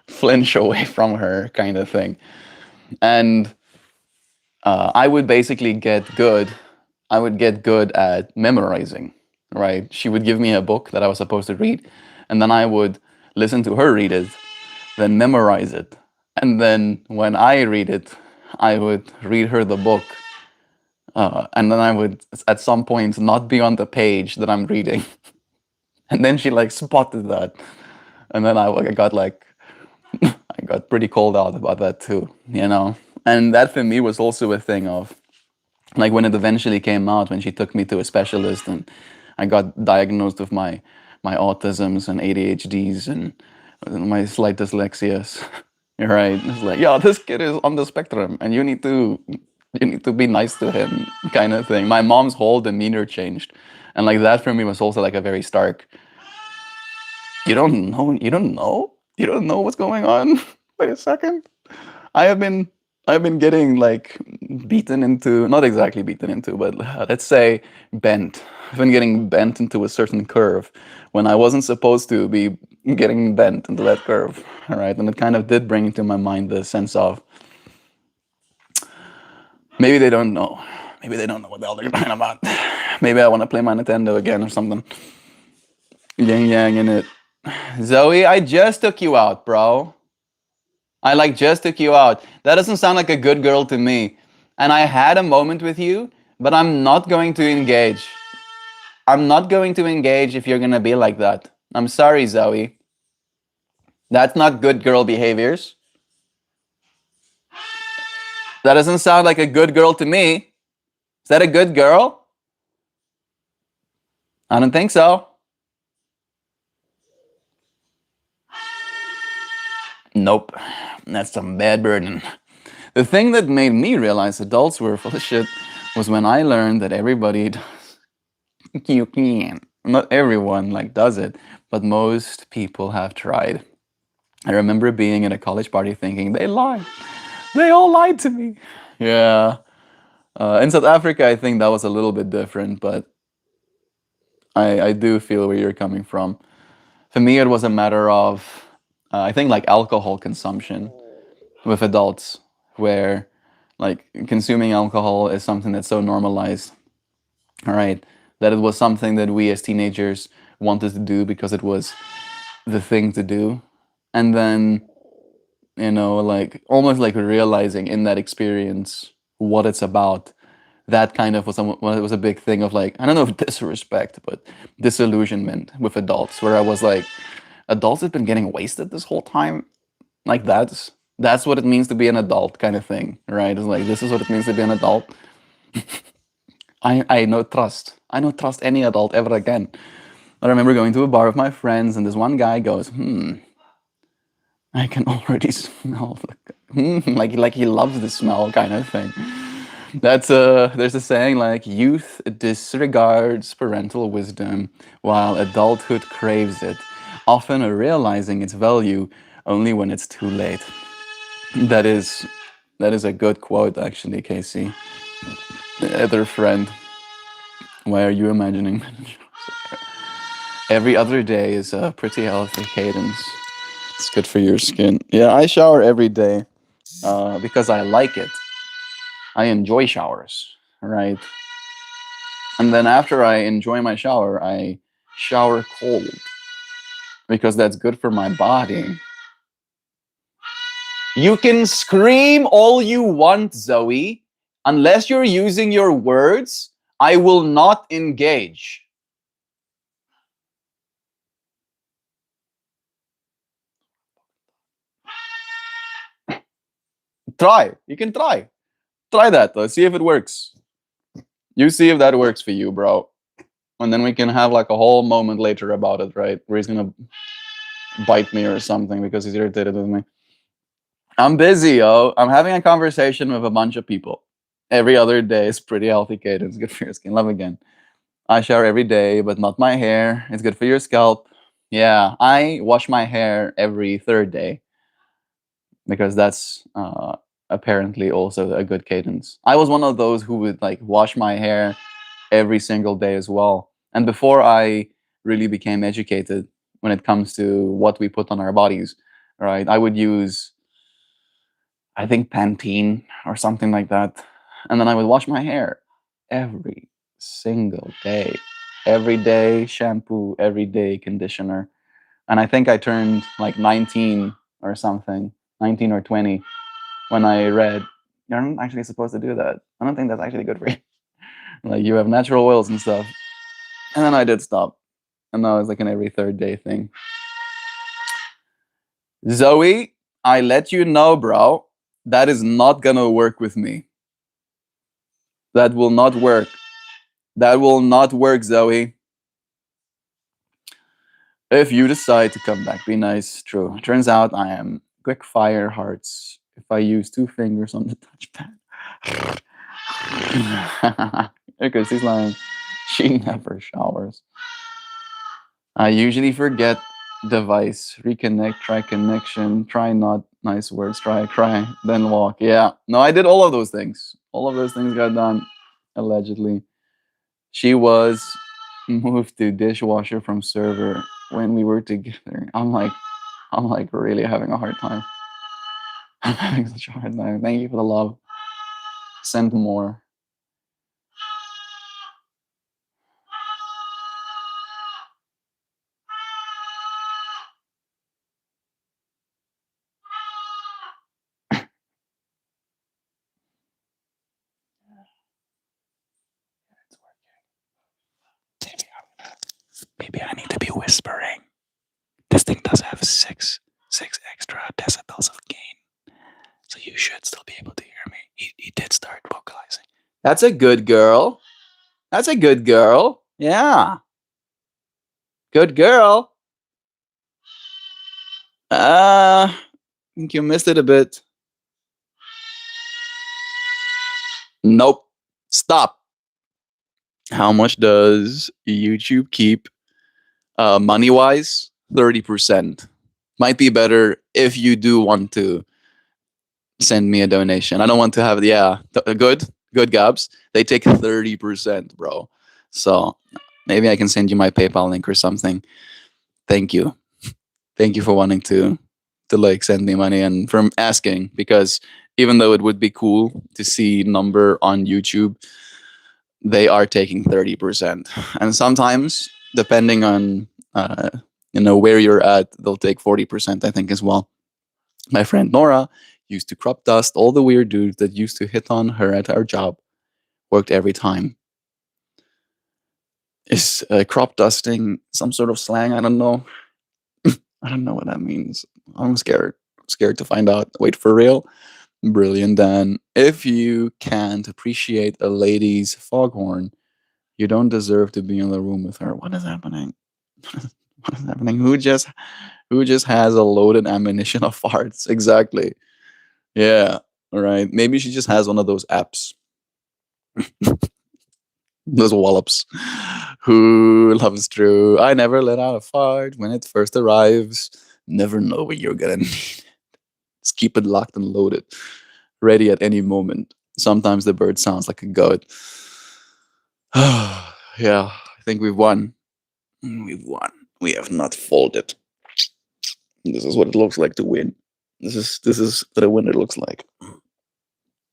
flinch away from her, kind of thing. And I would basically get good. I would get good at memorizing, right? She would give me a book that I was supposed to read, and then I would listen to her read it, then memorize it. And then when I read it, I would read her the book. And then I would, at some point, not be on the page that I'm reading. And then she like spotted that. And then I got like, I got pretty called out about that too. And that for me was also a thing of, like when it eventually came out, when she took me to a specialist and I got diagnosed with my autisms and ADHDs and my slight dyslexias. Right? It's like, yeah, this kid is on the spectrum and you need to be nice to him, kind of thing. My mom's whole demeanor changed. And like that for me was also like a very stark, you don't know what's going on. Wait a second. I have been getting like beaten into, not exactly beaten into, but let's say bent. I've been getting bent into a certain curve when I wasn't supposed to be getting bent into that curve. All right, and it kind of did bring into my mind the sense of maybe they don't know. Maybe they don't know what the hell they're talking about. Maybe I want to play my Nintendo again or something. Yang yang in it. Zoe, I just took you out, bro. I like just took you out. That doesn't sound like a good girl to me. And I had a moment with you, but I'm not going to engage. I'm not going to engage if you're going to be like that. I'm sorry, Zoe. That's not good girl behaviors. That doesn't sound like a good girl to me. Is that a good girl? I don't think so. Nope. That's some bad burden. The thing that made me realize adults were full of shit was when I learned that everybody does. You can. Not everyone like does it, but most people have tried. I remember being at a college party thinking they lied. They all lied to me. Yeah. In South Africa, I think that was a little bit different, but I do feel where you're coming from. For me, it was a matter of, I think, like alcohol consumption with adults, where like consuming alcohol is something that's so normalized, all right, that it was something that we as teenagers wanted to do because it was the thing to do. And then, like almost like realizing in that experience what it's about. That kind of was a big thing of like, I don't know if disrespect, but disillusionment with adults, where I was like, adults have been getting wasted this whole time. Like that's what it means to be an adult, kind of thing, right? It's like this is what it means to be an adult. I no trust. I don't trust any adult ever again. I remember going to a bar with my friends, and this one guy goes, I can already smell like he loves the smell, kind of thing. That's there's a saying like youth disregards parental wisdom while adulthood craves it, often realizing its value only when it's too late. That is that is a good quote actually, Casey. The other friend. Why are you imagining? Every other day is a pretty healthy cadence. It's good for your skin. Yeah, I shower every day because I like it. I enjoy showers, right? And then after I enjoy my shower, I shower cold because that's good for my body. You can scream all you want, Zoe. Unless you're using your words, I will not engage. Try. You can try. Try that though. See if it works. You see if that works for you, bro. And then we can have like a whole moment later about it, right? Where he's gonna bite me or something because he's irritated with me. I'm busy, yo. I'm having a conversation with a bunch of people. Every other day is pretty healthy cadence. Good for your skin. Love again. I shower every day, but not my hair. It's good for your scalp. Yeah, I wash my hair every third day because that's apparently also a good cadence. I was one of those who would like wash my hair every single day as well. And before I really became educated when it comes to what we put on our bodies, right? I would use, I think, Pantene or something like that. And then I would wash my hair every single day. Every day shampoo, every day conditioner. And I think I turned like 19 or something, 19 or 20, when I read, you're not actually supposed to do that. I don't think that's actually good for you. Like you have natural oils and stuff. And then I did stop. And now it's like an every third day thing. Zoe, I let you know, bro. That is not gonna work with me. That will not work. That will not work, Zoe. If you decide to come back, be nice. True. Turns out I am quick fire hearts if I use two fingers on the touchpad. Because he's lying. She never showers. I usually forget device, reconnect, try connection, try not nice words, try cry, then walk. Yeah. No, I did all of those things. All of those things got done, allegedly. She was moved to dishwasher from server when we were together. I'm like really having a hard time. I'm having such a hard time. Thank you for the love. Send more. Maybe I need to be whispering. This thing does have six extra decibels of gain. So you should still be able to hear me. He did start vocalizing. That's a good girl. That's a good girl. Yeah. Good girl. I think you missed it a bit. Nope. Stop. How much does YouTube keep money wise? 30%. Might be better if you do want to send me a donation. I don't want to have, yeah, good Gabs. They take 30%, bro. So maybe I can send you my PayPal link or something. Thank you. Thank you for wanting to like send me money and for asking, because even though it would be cool to see number on YouTube, they are taking 30%. And sometimes, depending on where you're at, they'll take 40%, I think, as well. My friend Nora used to crop dust all the weird dudes that used to hit on her at her job. Worked every time. Is crop dusting some sort of slang? I don't know. I don't know what that means. I'm scared. I'm scared to find out. Wait, for real? Brilliant, Dan. If you can't appreciate a lady's foghorn, you don't deserve to be in the room with her. What is happening? What is happening? Who just has a loaded ammunition of farts? Exactly. Yeah. All right. Maybe she just has one of those apps, those wallops. Who loves true? I never let out a fart when it first arrives. Never know when you're gonna need it. Just keep it locked and loaded, ready at any moment. Sometimes the bird sounds like a goat. Yeah, I think we've won. We've won. We have not folded. This is what it looks like to win. This is what a winner looks like.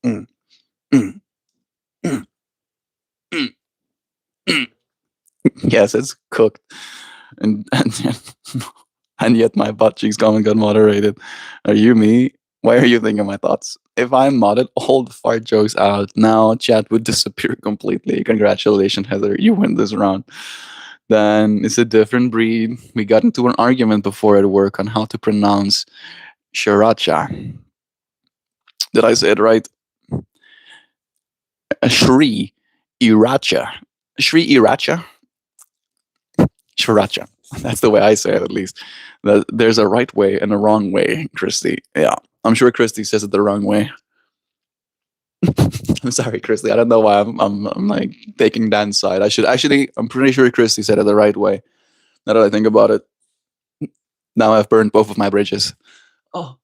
Mm, mm, mm, mm, mm. Yes, it's cooked, and and yet my butt cheeks comment got moderated. Are you me? Why are you thinking my thoughts? If I modded all the fart jokes out, now chat would disappear completely. Congratulations, Heather. You win this round. Then it's a different breed. We got into an argument before at work on how to pronounce Shiracha. Did I say it right? Shri Iracha. Shri Iracha? Shiracha. That's the way I say it, at least. There's a right way and a wrong way, Christy. Yeah. I'm sure Christy says it the wrong way. I'm sorry, Christy. I don't know why I'm like taking Dan's side. I should actually. I'm pretty sure Christy said it the right way. Now that I think about it, now I've burned both of my bridges. Oh,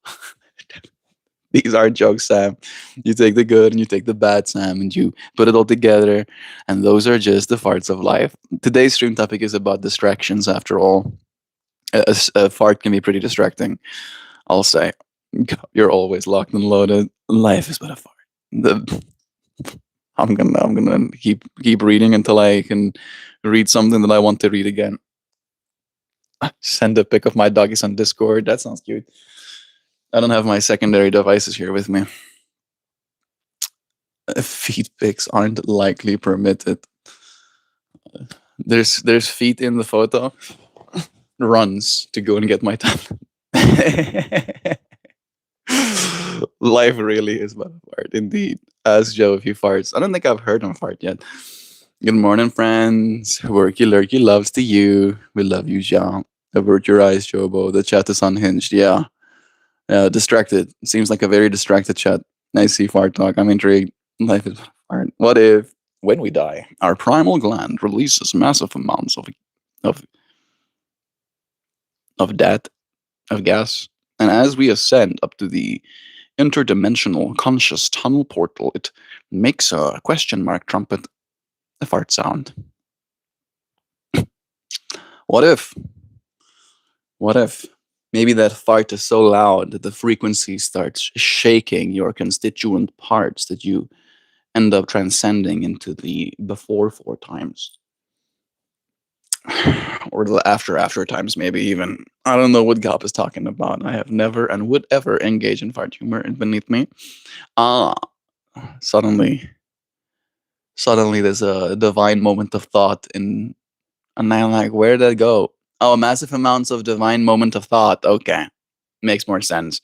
these are jokes, Sam. You take the good and you take the bad, Sam, and you put it all together, and those are just the farts of life. Today's stream topic is about distractions. After all, a fart can be pretty distracting. I'll say, you're always locked and loaded. Life is but a fart. The I'm gonna keep reading until I can read something that I want to read again. Send a pic of my doggies on Discord. That sounds cute. I don't have my secondary devices here with me. Feet pics aren't likely permitted. There's feet in the photo. Runs to go and get my tablet. Life really is but a fart, indeed. Ask Joe if he farts. I don't think I've heard him fart yet. Good morning, friends. Worky lurky loves to you. We love you, Jean. Avert your eyes, Jobo. The chat is unhinged. Yeah. Distracted. Seems like a very distracted chat. I see fart talk. I'm intrigued. Life is fart. What if, when we die, our primal gland releases massive amounts of of that of gas, and as we ascend up to the interdimensional conscious tunnel portal, it makes a question mark trumpet a fart sound. What if? What if? Maybe that fart is so loud that the frequency starts shaking your constituent parts that you end up transcending into the before four times. Or the after times, maybe even. I don't know what Gop is talking about. I have never and would ever engage in fart humor beneath me. Ah, suddenly, suddenly there's a divine moment of thought and I'm like, where did that go? Oh, massive amounts of divine moment of thought. Okay, makes more sense.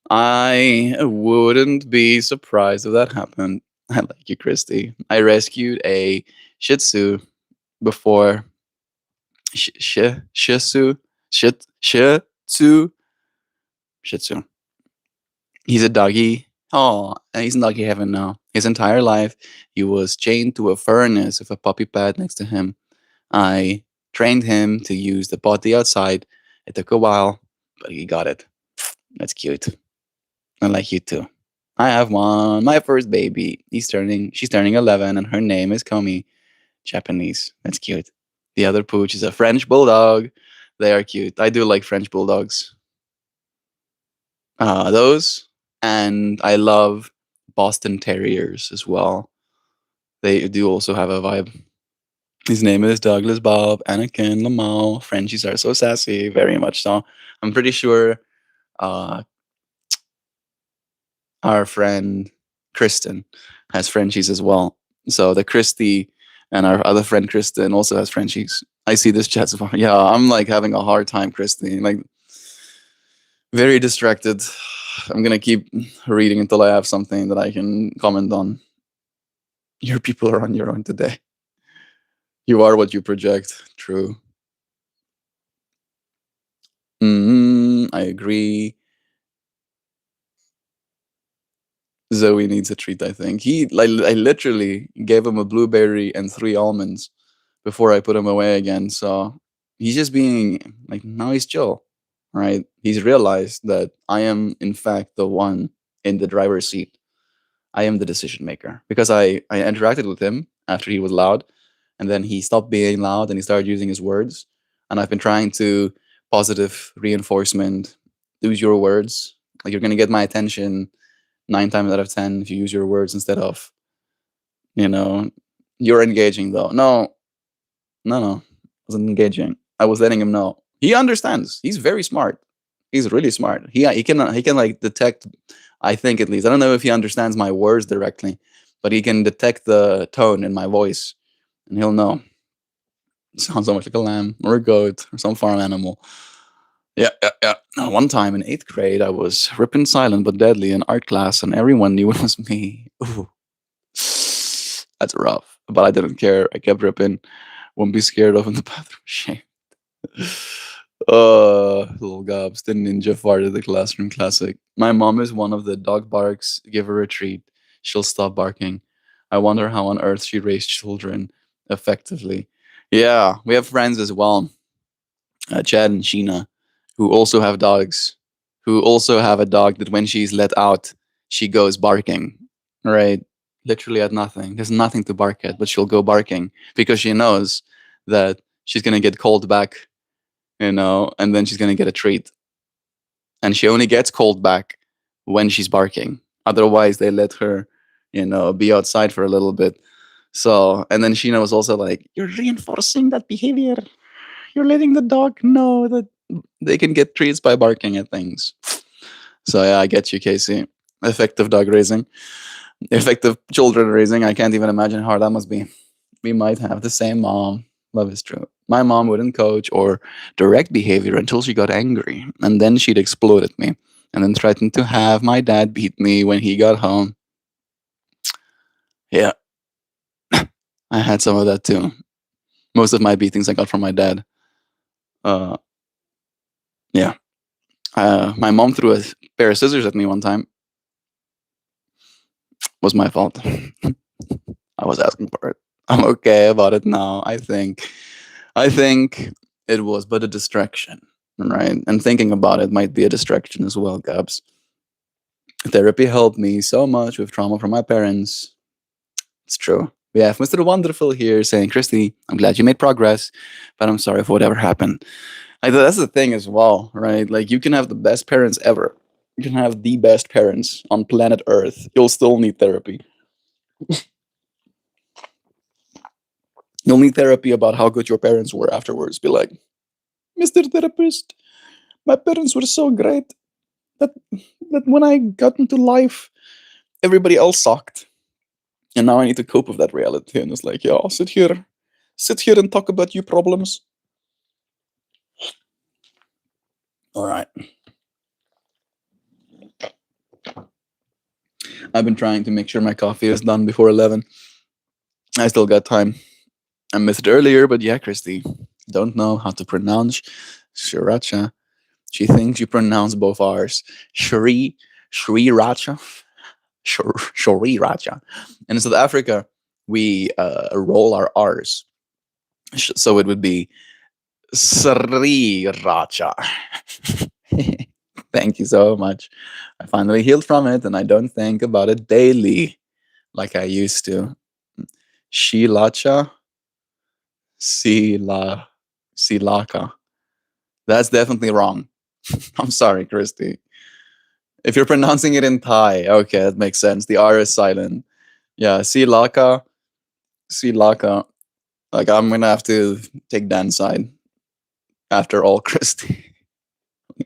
I wouldn't be surprised if that happened. I like you, Christy. I rescued a Shih Tzu before. Shih Tzu, Shih Tzu, Shih Tzu. He's a doggy. Oh, and he's in lucky heaven now. His entire life, he was chained to a furnace with a puppy pad next to him. I trained him to use the potty outside. It took a while, but he got it. That's cute. I like you too. I have one. My first baby. She's turning 11, and her name is Komi. Japanese. That's cute. The other pooch is a French bulldog. They are cute. I do like French bulldogs. Those, and I love Boston Terriers as well. They do also have a vibe. His name is Douglas, Bob, Anakin, Lamau. Frenchies are so sassy, very much so. I'm pretty sure uh, our friend Kristen has Frenchies as well. So the Christy and our other friend Kristen also has Frenchies. I see this chat so far. Yeah, I'm like having a hard time, Christy. Like very distracted. I'm gonna keep reading until I have something that I can comment on. Your people are on your own today. You are what you project. True. I agree. Zoe needs a treat. I think I literally gave him a blueberry and 3 almonds before I put him away again. So he's just being like now he's chill, right? He's realized that I am in fact the one in the driver's seat. I am the decision maker because I interacted with him after he was loud, and then he stopped being loud and he started using his words. And I've been trying to positive reinforcement. Use your words. Like you're gonna get my attention 9 times out of 10 if you use your words instead of you know you're engaging though. No, no, I wasn't engaging. I was letting him know. He understands. He's very smart. He's really smart. He can like detect. I think at least I don't know if he understands my words directly, but he can detect the tone in my voice, and he'll know. It sounds so much like a lamb or a goat or some farm animal. Yeah, yeah, yeah. One time in 8th grade, I was ripping silent but deadly in art class, and everyone knew it was me. Ooh, that's rough. But I didn't care. I kept ripping. Won't be scared of in the bathroom. Shame. Little gobs, the ninja fart of the classroom classic. My mom is one of the dog barks. Give her a treat. She'll stop barking. I wonder how on earth she raised children effectively. Yeah, we have friends as well, Chad and Sheena, who also have dogs, who also have a dog that when she's let out, she goes barking, right? Literally at nothing. There's nothing to bark at, but she'll go barking because she knows that she's going to get called back, and then she's going to get a treat. And she only gets called back when she's barking. Otherwise, they let her, be outside for a little bit. So, and then Sheena was also like, "You're reinforcing that behavior. You're letting the dog know that they can get treats by barking at things." So yeah, I get you, Casey. Effective dog raising, effective children raising. I can't even imagine how hard that must be. We might have the same mom. Love is true. My mom wouldn't coach or direct behavior until she got angry, and then she'd explode at me, and then threaten to have my dad beat me when he got home. Yeah, I had some of that too. Most of my beatings I got from my dad. Uh, yeah. My mom threw a pair of scissors at me one time. Was my fault. I was asking for it. I'm okay about it now. I think it was but a distraction, right? And thinking about it might be a distraction as well, Gabs. Therapy helped me so much with trauma from my parents. It's true. We have Mr. Wonderful here saying, Christy, I'm glad you made progress, but I'm sorry for whatever happened. That's the thing as well, right? Like you can have the best parents ever. You can have the best parents on planet Earth. You'll still need therapy. You'll need therapy about how good your parents were afterwards. Be like, Mr. Therapist, my parents were so great that when I got into life, everybody else sucked. And now I need to cope with that reality. And it's like, yeah, sit here and talk about your problems. All right. I've been trying to make sure my coffee is done before 11. I still got time. I missed it earlier, but yeah, Christy, don't know how to pronounce sriracha. She thinks you pronounce both R's. Sriracha. Shori Racha. And in South Africa, we roll our R's. So it would be Sri Racha. Thank you so much. I finally healed from it and I don't think about it daily like I used to. Shilacha, Sila, Silaka. That's definitely wrong. I'm sorry, Christy. If you're pronouncing it in Thai, okay, that makes sense. The R is silent. Yeah, Silaka, Silaka. Like, I'm gonna have to take Dan's side after all, Christy.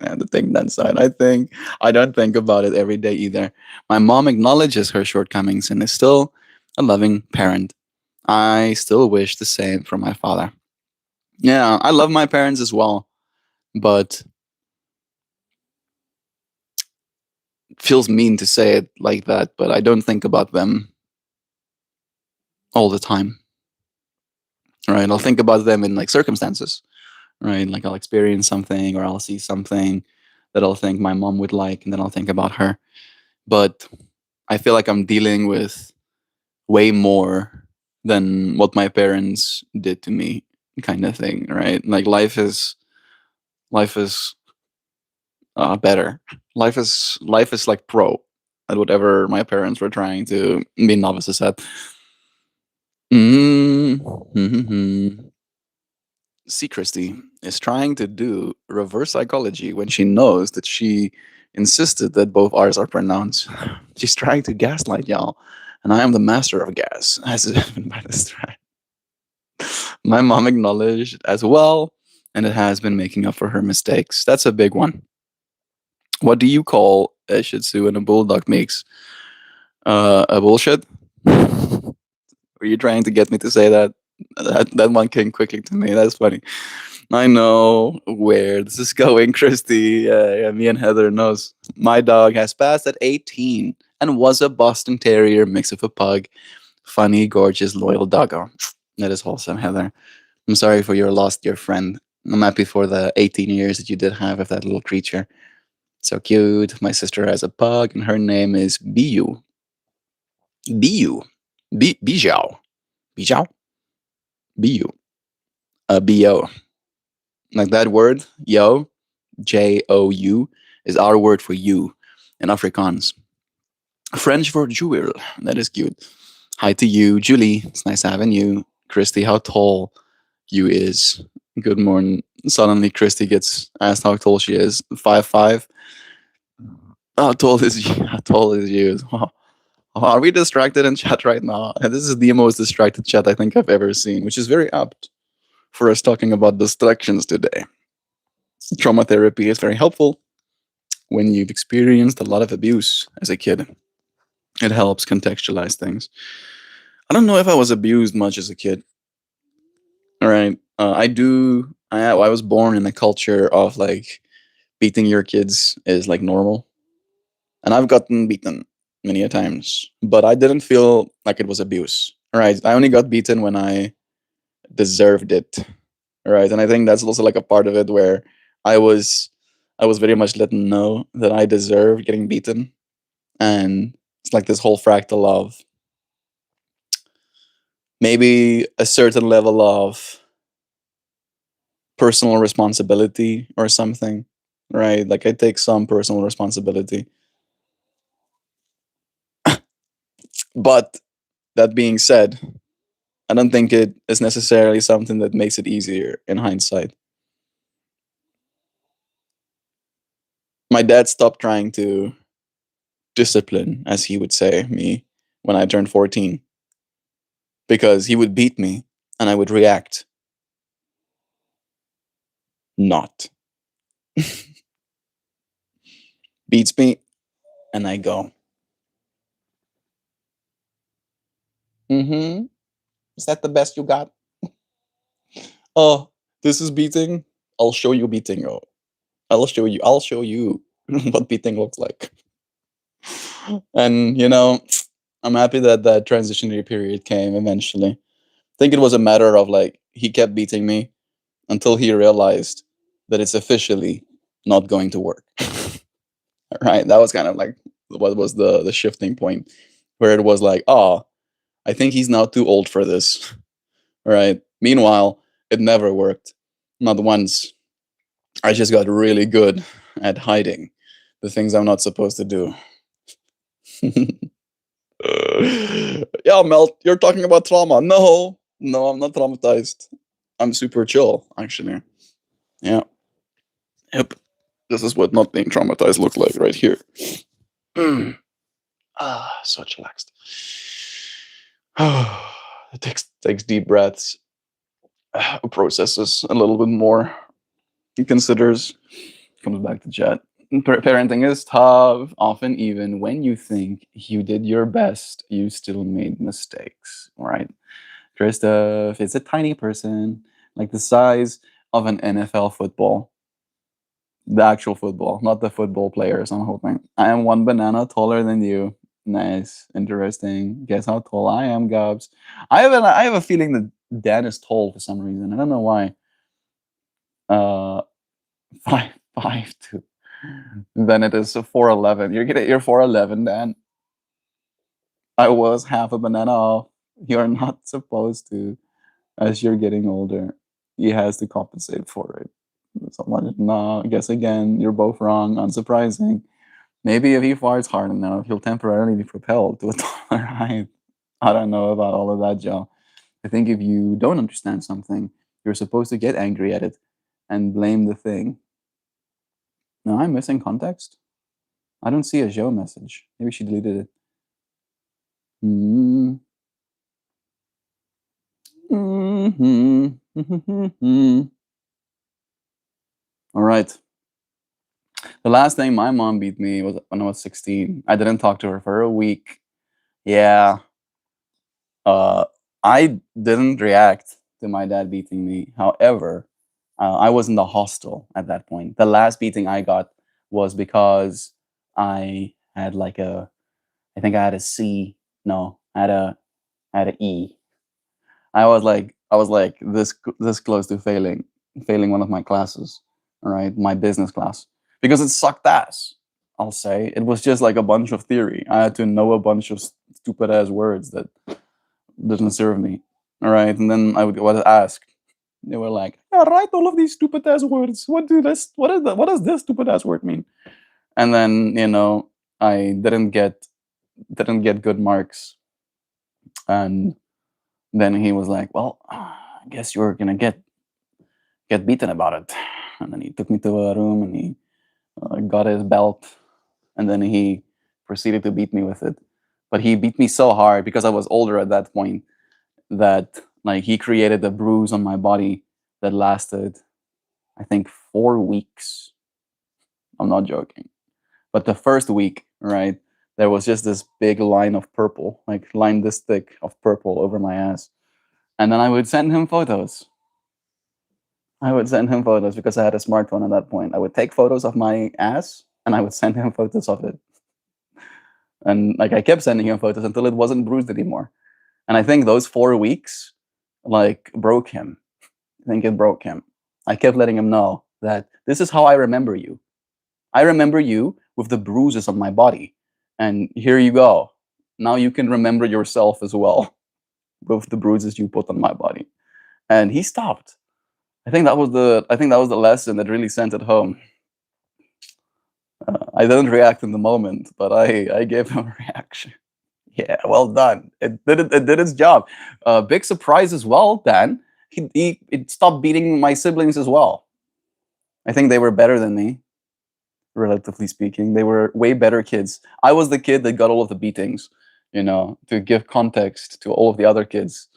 I have to take Dan's side. I don't think about it every day either. My mom acknowledges her shortcomings and is still a loving parent. I still wish the same for my father. Yeah, I love my parents as well, but it feels mean to say it like that, but I don't think about them all the time. Right? I'll think about them in like circumstances, right? Like I'll experience something or I'll see something that I'll think my mom would like and then I'll think about her. But I feel like I'm dealing with way more than what my parents did to me kind of thing, right? Like life is better. Life is like pro at whatever my parents were trying to be novices at. Mm-hmm. See, Christy is trying to do reverse psychology when she knows that she insisted that both R's are pronounced. She's trying to gaslight y'all, and I am the master of gas, as if by this thread. My mom acknowledged as well, and it has been making up for her mistakes. That's a big one. What do you call a Shih Tzu and a Bulldog mix? A bullshit? Were you trying to get me to say that? That one came quickly to me. That's funny. I know where this is going, Christy. Yeah, me and Heather knows. My dog has passed at 18 and was a Boston Terrier mix of a pug. Funny, gorgeous, loyal doggo. That is wholesome, Heather. I'm sorry for your loss, dear friend. I'm happy for the 18 years that you did have with that little creature. So cute. My sister has a pug, and her name is Biu. Biu. Bijou. Bijou? Biu. B-O. Like that word, yo, Jou, is our word for you in Afrikaans. French for jewel. That is cute. Hi to you, Julie. It's nice having you. Christy, how tall you is. Good morning. Suddenly, Christy gets asked how tall she is. 5'5". How tall is you? How tall is you? Wow. Are we distracted in chat right now? And this is the most distracted chat I think I've ever seen, which is very apt for us talking about distractions today. Trauma therapy is very helpful when you've experienced a lot of abuse as a kid. It helps contextualize things. I don't know if I was abused much as a kid. All right. I do. I was born in a culture of like beating your kids is like normal. And I've gotten beaten many a times, but I didn't feel like it was abuse. All right. I only got beaten when I deserved it. All right. And I think that's also like a part of it where I was I was very much letting know that I deserved getting beaten. And it's like this whole fractal of maybe a certain level of personal responsibility or something, right? Like I take some personal responsibility. But that being said, I don't think it is necessarily something that makes it easier in hindsight. My dad stopped trying to discipline, as he would say, me when I turned 14 because he would beat me and I would react not. Beats me and I go, mm-hmm. Is that the best you got? Oh, this is beating. I'll show you beating. Oh, I'll show you. I'll show you what beating looks like. And I'm happy that that transitionary period came eventually. I think it was a matter of like he kept beating me until he realized that it's officially not going to work. Right? That was kind of like what was the shifting point where it was like, oh, I think he's now too old for this. Right. Meanwhile, it never worked. Not once. I just got really good at hiding the things I'm not supposed to do. Yeah, Melt, you're talking about trauma. No, no, I'm not traumatized. I'm super chill, actually. Yeah, yep. This is what not being traumatized looks like right here. So relaxed. Takes deep breaths, processes a little bit more. He considers, comes back to chat. Parenting is tough. Often, even when you think you did your best, you still made mistakes. Right, Christoph is a tiny person, like the size of an NFL football. The actual football, not the football players. I'm hoping. I am one banana taller than you. Nice, interesting. Guess how tall I am, Gobs. I have a feeling that Dan is tall for some reason. I don't know why. Uh, 5'2". Then it is a 4'11". You're 4'11", Dan. I was half a banana off. You're not supposed to. As you're getting older, he has to compensate for it. Someone, no, guess again, you're both wrong. Unsurprising. Maybe if he farts hard enough, he'll temporarily be propelled to a taller height. I don't know about all of that, Joe. I think if you don't understand something, you're supposed to get angry at it and blame the thing. No, I'm missing context. I don't see a Joe message. Maybe she deleted it. Mm-hmm. All right. The last time my mom beat me was when I was 16. I didn't talk to her for a week. Yeah. Uh, I didn't react to my dad beating me. However, I was in the hostel at that point. The last beating I got was because I had like I think I had a C. No, I had a E. I was like this close to failing one of my classes. All right, my business class, because it sucked ass. I'll say it was just like a bunch of theory. I had to know a bunch of stupid ass words that didn't serve me. All right, and then I would ask. They were like, "Yeah, write all of these stupid ass words. What do this? What is that? What does this stupid ass word mean?" And then I didn't get good marks, and then he was like, "Well, I guess you're gonna get beaten about it." And then he took me to a room and he got his belt, and then he proceeded to beat me with it. But he beat me so hard because I was older at that point that like he created a bruise on my body that lasted, I think, 4 weeks. I'm not joking. But the first week, right, there was just this big line of purple, like line this thick of purple over my ass. And then I would send him photos. I would send him photos because I had a smartphone at that point. I would take photos of my ass and I would send him photos of it. And like I kept sending him photos until it wasn't bruised anymore. And I think those 4 weeks like broke him. I think it broke him. I kept letting him know that this is how I remember you. I remember you with the bruises on my body. And here you go. Now you can remember yourself as well with the bruises you put on my body. And he stopped. I think that was the lesson that really sent it home. I didn't react in the moment, but I gave him a reaction. Yeah, well done. It did its job. Big surprise as well, Dan. He it stopped beating my siblings as well. I think they were better than me, relatively speaking. They were way better kids. I was the kid that got all of the beatings, to give context to all of the other kids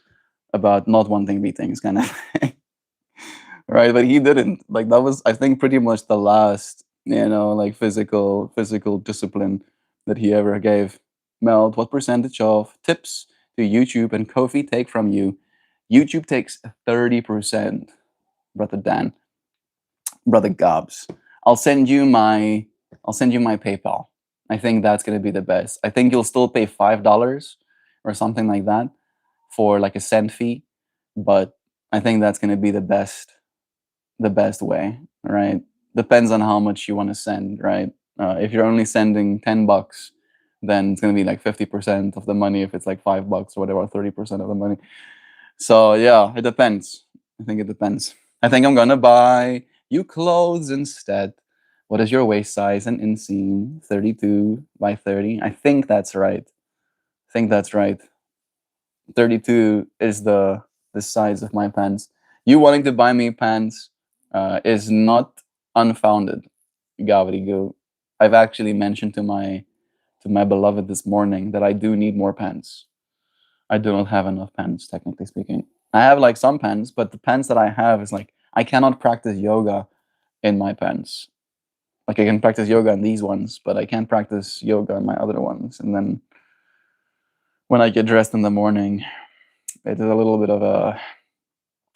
about not wanting beatings, kind of thing. Right? But he didn't. Like that was, I think, pretty much the last, like physical discipline that he ever gave. Meld, what percentage of tips do YouTube and Kofi take from you? YouTube takes 30%, brother Dan, brother Gobs. I'll send you my I'll send you my PayPal. I think that's gonna be the best. I think you'll still pay $5 or something like that for like a send fee, but I think that's gonna be the best way, right? Depends on how much you want to send, right? If you're only sending $10, then it's gonna be like 50% of the money if it's like $5 or whatever, 30% of the money. So yeah, it depends. I think it depends. I think I'm gonna buy you clothes instead. What is your waist size and inseam? 32 by 30. I think that's right. I think that's right. 32 is the size of my pants. You wanting to buy me pants is not unfounded, Gavrigo. I've actually mentioned to my beloved this morning that I do need more pants. I do not have enough pants, technically speaking. I have like some pants, but the pants that I have is like I cannot practice yoga in my pants. Like I can practice yoga in these ones, but I can't practice yoga in my other ones. And then when I get dressed in the morning, it is a little bit of a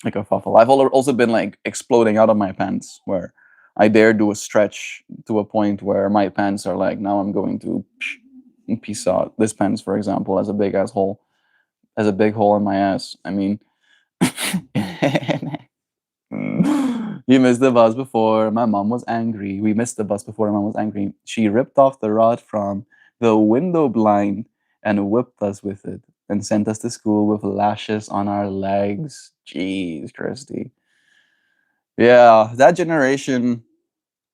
like a fuffle. I've also been like exploding out of my pants where I dare do a stretch to a point where my pants are like now I'm going to piece out. This pants, for example, has a big ass hole, has a big hole in my ass. I mean, you missed the bus before. My mom was angry. We missed the bus before. Mom was angry. She ripped off the rod from the window blind and whipped us with it and sent us to school with lashes on our legs. Jeez, Christy. Yeah, that generation,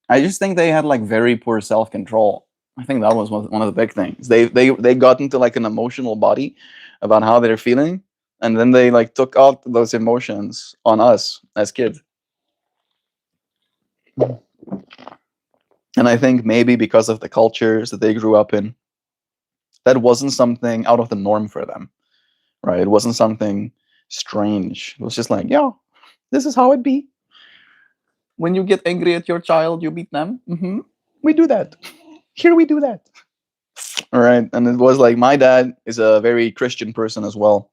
I just think they had like very poor self control. I think that was one of the big things. They got into like an emotional body about how they're feeling, and then they like took out those emotions on us as kids. And I think maybe because of the cultures that they grew up in, that wasn't something out of the norm for them, right? It wasn't something strange. It was just like, yeah, this is how it be. When you get angry at your child, you beat them. We do that. Here we do that. All right. And it was like my dad is a very Christian person as well.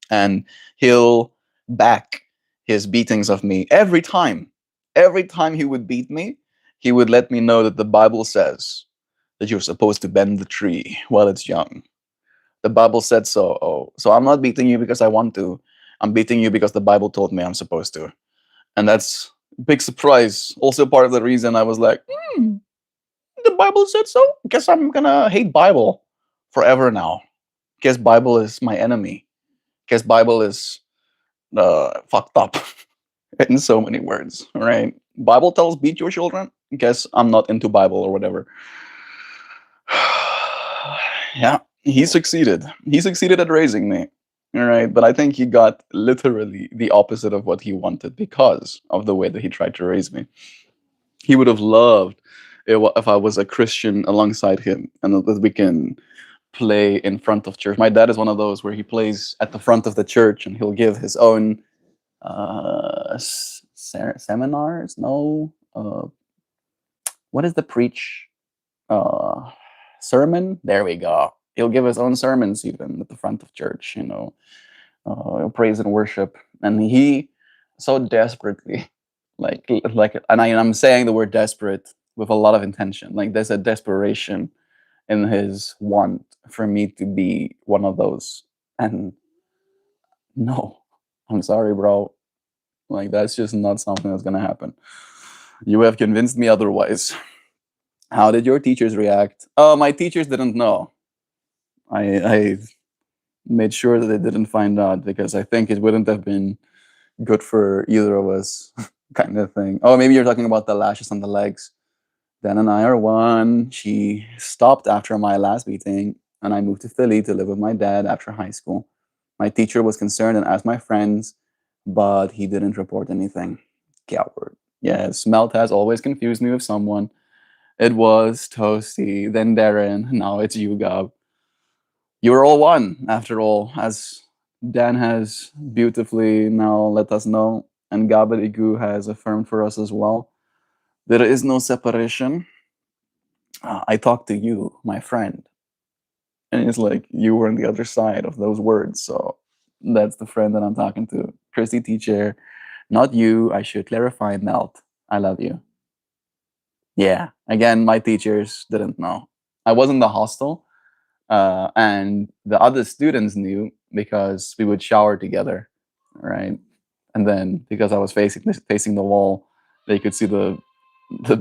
And he'll back his beatings of me every time. Every time he would beat me, he would let me know that the Bible says that you're supposed to bend the tree while it's young. The Bible said so. Oh, so I'm not beating you because I want to. I'm beating you because the Bible told me I'm supposed to. And that's a big surprise. Also part of the reason I was like, the Bible said so. Guess I'm gonna hate Bible forever now. Guess Bible is my enemy. Guess Bible is fucked up in so many words, right? Bible tells beat your children. Guess I'm not into Bible or whatever. Yeah, he succeeded. He succeeded at raising me. All right, but I think he got literally the opposite of what he wanted because of the way that he tried to raise me. He would have loved if I was a Christian alongside him and that we can play in front of church. My dad is one of those where he plays at the front of the church and he'll give his own seminars. No, what is the preach uh, sermon? There we go. He'll give his own sermons even at the front of church. Praise and worship, and he so desperately and I'm saying the word desperate with a lot of intention. Like there's a desperation in his want for me to be one of those. And no, I'm sorry, bro. Like that's just not something that's gonna happen. You have convinced me otherwise. How did your teachers react? Oh, my teachers didn't know. I made sure that they didn't find out because I think it wouldn't have been good for either of us, kind of thing. Oh, maybe you're talking about the lashes on the legs. Dan and I are one. She stopped after my last meeting, and I moved to Philly to live with my dad after high school. My teacher was concerned and asked my friends, but he didn't report anything. Coward. Yes, Melt has always confused me with someone. It was Toasty, then Darren, now it's you, Gab. You are all one, after all, as Dan has beautifully now let us know, and Gabadigu has affirmed for us as well. There is no separation. I talked to you, my friend. And it's like you were on the other side of those words. So that's the friend that I'm talking to. Christy teacher, not you. I should clarify, Melt. I love you. Yeah. Again, my teachers didn't know. I was in the hostel, and the other students knew because we would shower together, right? And then because I was facing the wall, they could see the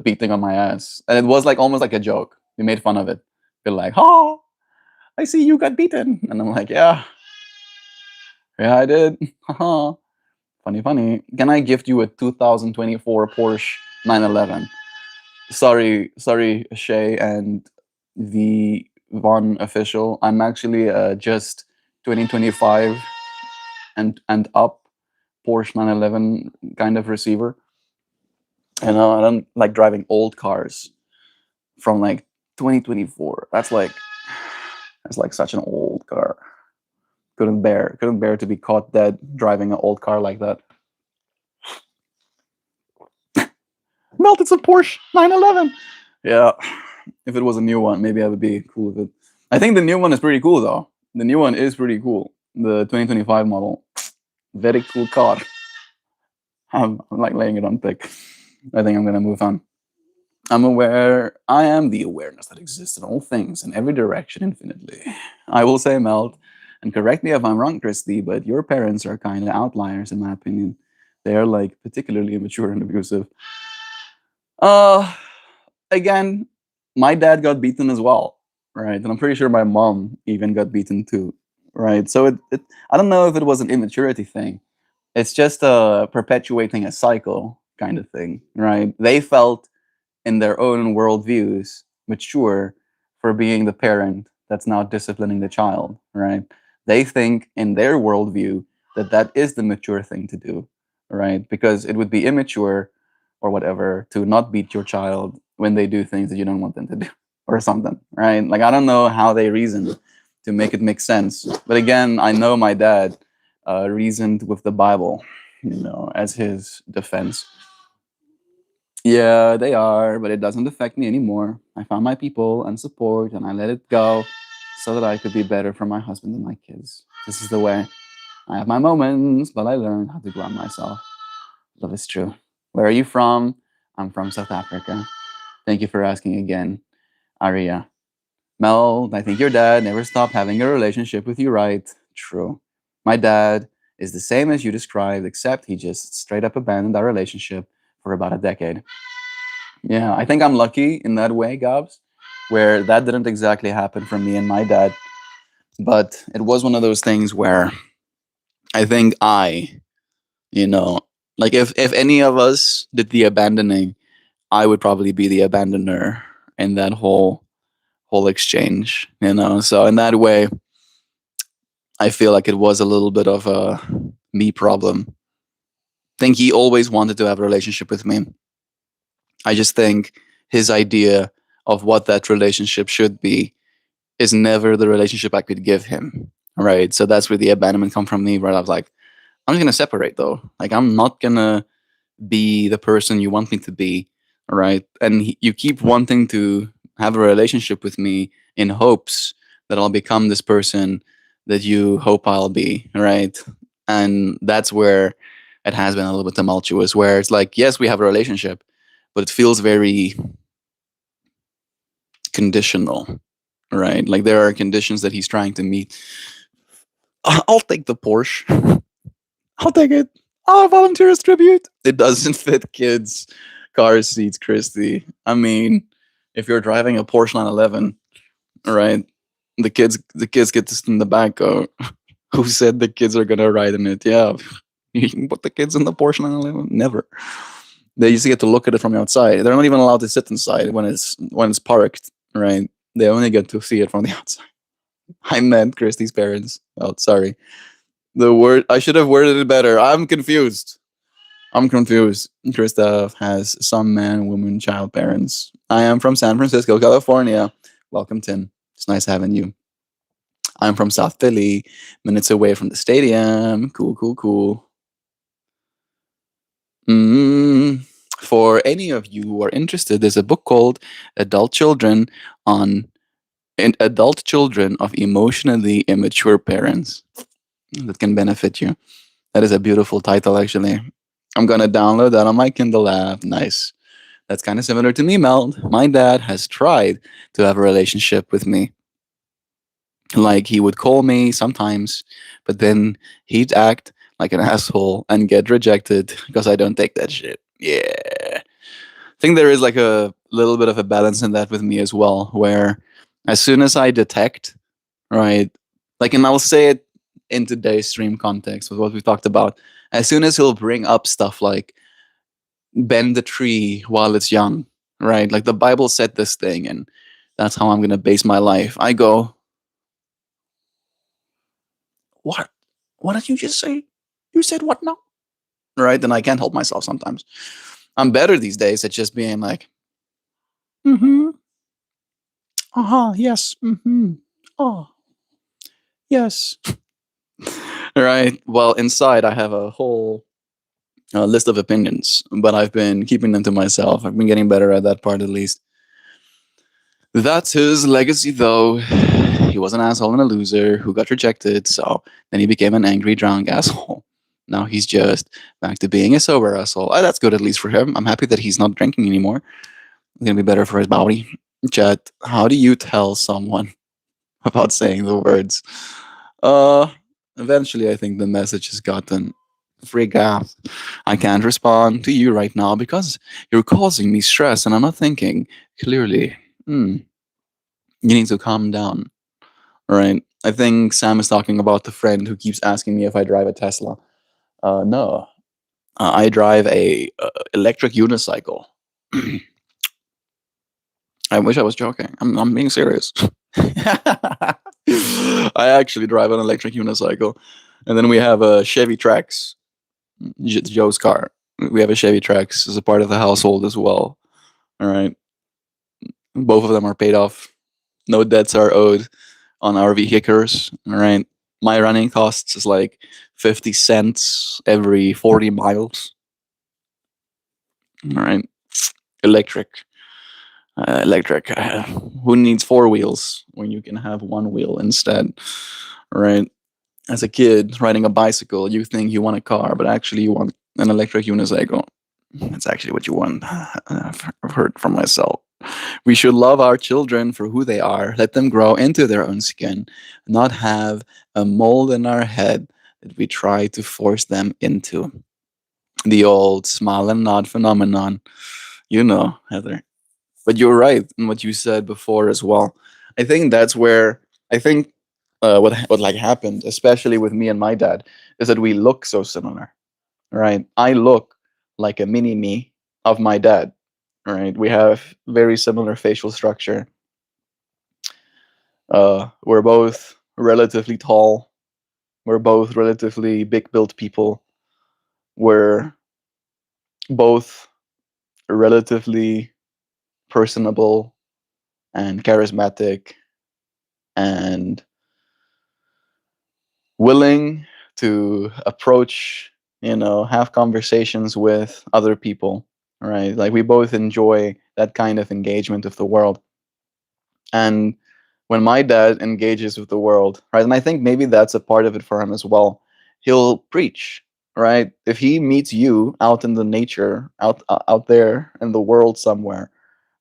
beating on my ass, and it was like almost like a joke. We made fun of it. Be like, "Oh, I see you got beaten," and I'm like, "Yeah, yeah, I did." Haha. Funny, funny. Can I gift you a 2024 Porsche 911? Sorry, Shay and the Von official. I'm actually just 2025 and up Porsche 911 kind of receiver. And I don't like driving old cars from like 2024. That's like such an old car. Couldn't bear to be caught dead driving an old car like that. Melt, it's a Porsche 911. Yeah, if it was a new one, maybe I would be cool with it. I think the new one is pretty cool though. The new one is pretty cool. The 2025 model, very cool car. I'm like laying it on thick. I think I'm gonna move on. I'm aware. I am the awareness that exists in all things in every direction infinitely. I will say, Melt, and correct me if I'm wrong, Christy, but your parents are kind of outliers in my opinion. They are like particularly immature and abusive. Uh, Again, my dad got beaten as well, right? And I'm pretty sure my mom even got beaten too, right? So I don't know if it was an immaturity thing. It's just perpetuating a cycle kind of thing, right? They felt in their own worldviews mature for being the parent that's now disciplining the child, right? They think in their worldview that that is the mature thing to do, right? Because it would be immature or whatever to not beat your child when they do things that you don't want them to do or something, right? Like, I don't know how they reason to make it make sense. But again, I know my dad reasoned with the Bible, as his defense. Yeah, they are, but it doesn't affect me anymore. I found my people and support, and I let it go so that I could be better for my husband and my kids. This is the way. I have my moments, but I learned how to ground myself. Love is true. Where are you from? I'm from South Africa. Thank you for asking again, Aria. Mel, I think your dad never stopped having a relationship with you, right? True. My dad is the same as you described, except he just straight up abandoned our relationship for about a decade. Yeah, I think I'm lucky in that way, Gabs, where that didn't exactly happen for me and my dad. But it was one of those things where I think you know, like if any of us did the abandoning, I would probably be the abandoner in that whole exchange. So in that way, I feel like it was a little bit of a me problem. I think he always wanted to have a relationship with me. I just think his idea of what that relationship should be is never the relationship I could give him. Right. So that's where the abandonment come from me, where I was like, I'm just gonna separate though. Like, I'm not gonna be the person you want me to be. Right. And you keep wanting to have a relationship with me in hopes that I'll become this person that you hope I'll be. Right. And that's where it has been a little bit tumultuous, where it's like, yes, we have a relationship, but it feels very conditional. Right. Like, there are conditions that he's trying to meet. I'll take the Porsche. I'll take it. I'll volunteer as tribute. It doesn't fit kids' car seats, Christy. I mean, if you're driving a Porsche 911, right? The kids get to sit in the back. Go, who said the kids are gonna ride in it? Yeah, you can put the kids in the Porsche 911. Never. They used to get to look at it from the outside. They're not even allowed to sit inside when it's parked. Right? They only get to see it from the outside. I meant Christy's parents. Oh, sorry. The word I should have worded it better. I'm confused. I'm confused. Christoph has some man, woman, child parents. I am from San Francisco, California. Welcome, Tim. It's nice having you. I'm from South Philly, minutes away from the stadium. Cool, cool, cool. Mm. For any of you who are interested, there's a book called Adult Children on Adult Children of Emotionally Immature Parents that can benefit you. That is a beautiful title, actually. I'm gonna download that on my Kindle app. Nice. That's kind of similar to me, Mel. My dad has tried to have a relationship with me. Like, he would call me sometimes, but then he'd act like an asshole and get rejected because I don't take that shit. Yeah. I think there is like a little bit of a balance in that with me as well, where As soon as I detect, right, like, and I'll say it in today's stream context with what we talked about. As soon as he'll bring up stuff like bend the tree while it's young, right? Like the Bible said this thing, and that's how I'm gonna base my life. I go, what? What did you just say? You said what now? Right? Then I can't help myself sometimes. I'm better these days at just being like, mm-hmm, uh-huh, yes, mm-hmm, oh, yes. Right. Well, inside I have a whole list of opinions, but I've been keeping them to myself. I've been getting better at that part at least. That's his legacy, though. He was an asshole and a loser who got rejected, so then he became an angry, drunk asshole. Now he's just back to being a sober asshole. That's good, at least for him. I'm happy that he's not drinking anymore. It's gonna be better for his body. Chet, how do you tell someone about saying the words? Uh, Eventually, I think the message has gotten freak out. I can't respond to you right now because you're causing me stress and I'm not thinking clearly. Hmm. You need to calm down, right? I think Sam is talking about the friend who keeps asking me if I drive a Tesla. No, I drive a electric unicycle. I wish I was joking. I'm being serious. I actually drive an electric unicycle, and then we have a Chevy Trax, Joe's car. We have a Chevy Trax as a part of the household as well. All right, both of them are paid off. No debts are owed on our vehicles. All right. My running costs is like 50 cents every 40 miles. All right. Electric. Electric. Who needs four wheels when you can have one wheel instead? All right. As a kid riding a bicycle, you think you want a car, but actually you want an electric unicycle. That's actually what you want. I've heard from myself. We should love our children for who they are, let them grow into their own skin, not have a mold in our head that we try to force them into. The old smile and nod phenomenon. You know, Heather. But you're right in what you said before as well. I think that's where I think what like happened, especially with me and my dad, is that we look so similar. Right? I look like a mini me of my dad. Right? We have very similar facial structure. We're both relatively tall. We're both relatively big built people. We're both relatively personable and charismatic and willing to approach, have conversations with other people, right? Like we both enjoy that kind of engagement with the world. And when my dad engages with the world, right, and I think maybe that's a part of it for him as well, he'll preach, right? If he meets you out in the nature, out there in the world somewhere,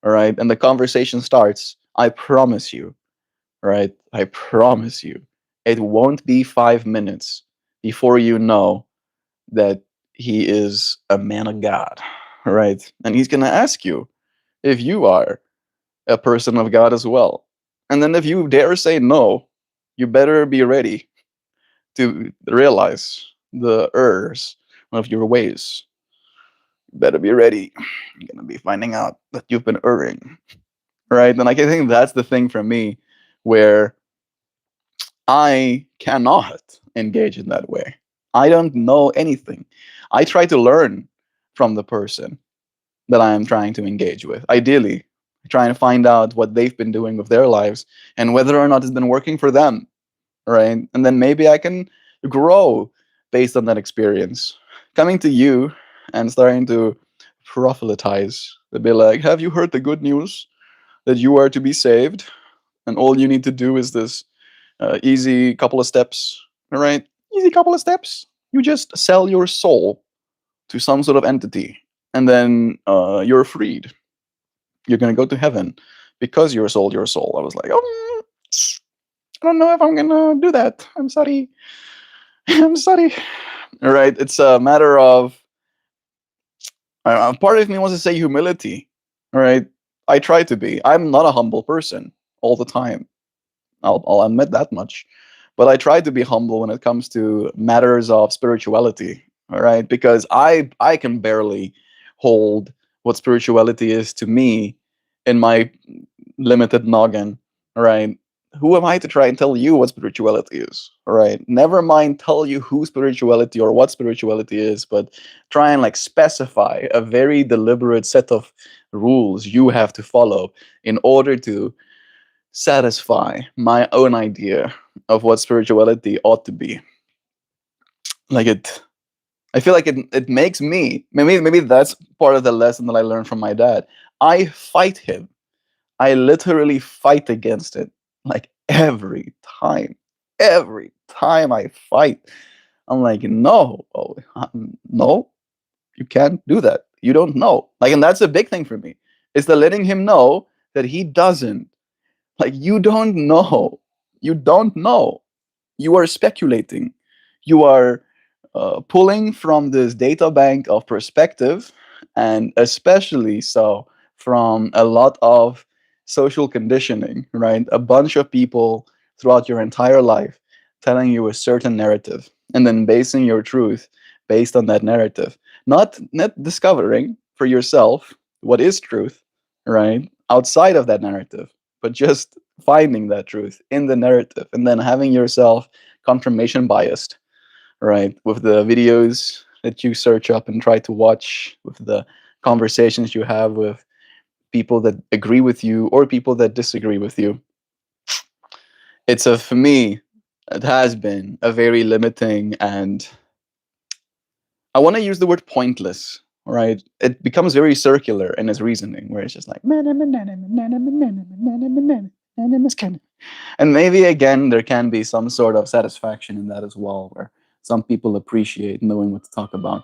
all right, and the conversation starts, I promise you, right? I promise you, it won't be 5 minutes before you know that he is a man of God, right? And he's gonna ask you if you are a person of God as well. And then if you dare say no, you better be ready to realize the errors of your ways. You better be ready. You're gonna be finding out that you've been erring, right? And like, I think that's the thing for me, where I cannot engage in that way. I don't know anything. I try to learn from the person that I am trying to engage with. Ideally, trying to find out what they've been doing with their lives and whether or not it's been working for them, right? And then maybe I can grow based on that experience. Coming to you and starting to proselytize, to be like, have you heard the good news that you are to be saved? And all you need to do is this easy couple of steps, all right? Easy couple of steps. You just sell your soul to some sort of entity, and then you're freed. You're gonna go to heaven because you sold your soul. I was like, oh, I don't know if I'm gonna do that. I'm sorry. I'm sorry. All right. It's a matter of part of me wants to say humility. All right. I try to be. I'm not a humble person. all the time. I'll admit that much. But I try to be humble when it comes to matters of spirituality. All right, because I can barely hold what spirituality is to me in my limited noggin. All right. Who am I to try and tell you what spirituality is? All right. Never mind tell you who spirituality or what spirituality is, but try and like specify a very deliberate set of rules you have to follow in order to satisfy my own idea of what spirituality ought to be. Like it I feel like it makes me, maybe that's part of the lesson that I learned from my dad. I fight him. I literally fight against it. Like every time. Every time I fight. I'm like, no, no, you can't do that. You don't know. Like, and that's a big thing for me. Is the letting him know that he doesn't. Like, you don't know. You don't know. You are speculating. You are pulling from this data bank of perspective, and especially so from a lot of social conditioning, right? A bunch of people throughout your entire life telling you a certain narrative and then basing your truth based on that narrative. Not discovering for yourself what is truth, right? Outside of that narrative, but just finding that truth in the narrative and then having yourself confirmation biased, right? With the videos that you search up and try to watch, with the conversations you have with people that agree with you or people that disagree with you. For me, it has been a very limiting and I want to use the word pointless, right? It becomes very circular in its reasoning, where it's just like, and maybe again, there can be some sort of satisfaction in that as well, where some people appreciate knowing what to talk about,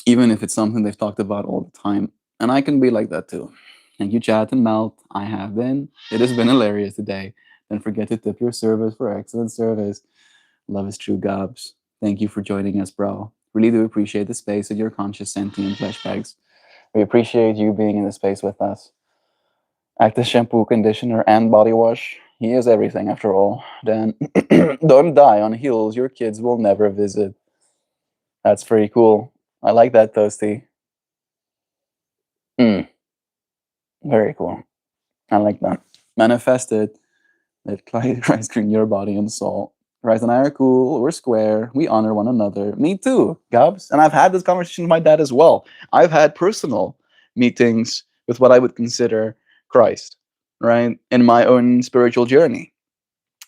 even if it's something they've talked about all the time. And I can be like that too. Thank you, Chat and Melt. I have been. It has been hilarious today. Don't forget to tip your service for excellent service. Love is true, Gobs. Thank you for joining us, bro. Really do appreciate the space of your conscious sentient flesh bags. We appreciate you being in the space with us. Active shampoo, conditioner, and body wash. He is everything after all. Then don't die on heels your kids will never visit. That's pretty cool. I like that, Toasty. Mm, very cool. I like that. Manifested. Let Christ clean your body and soul. Christ and I are cool. We're square. We honor one another. Me too, Gabs. And I've had this conversation with my dad as well. I've had personal meetings with what I would consider Christ, right, in my own spiritual journey.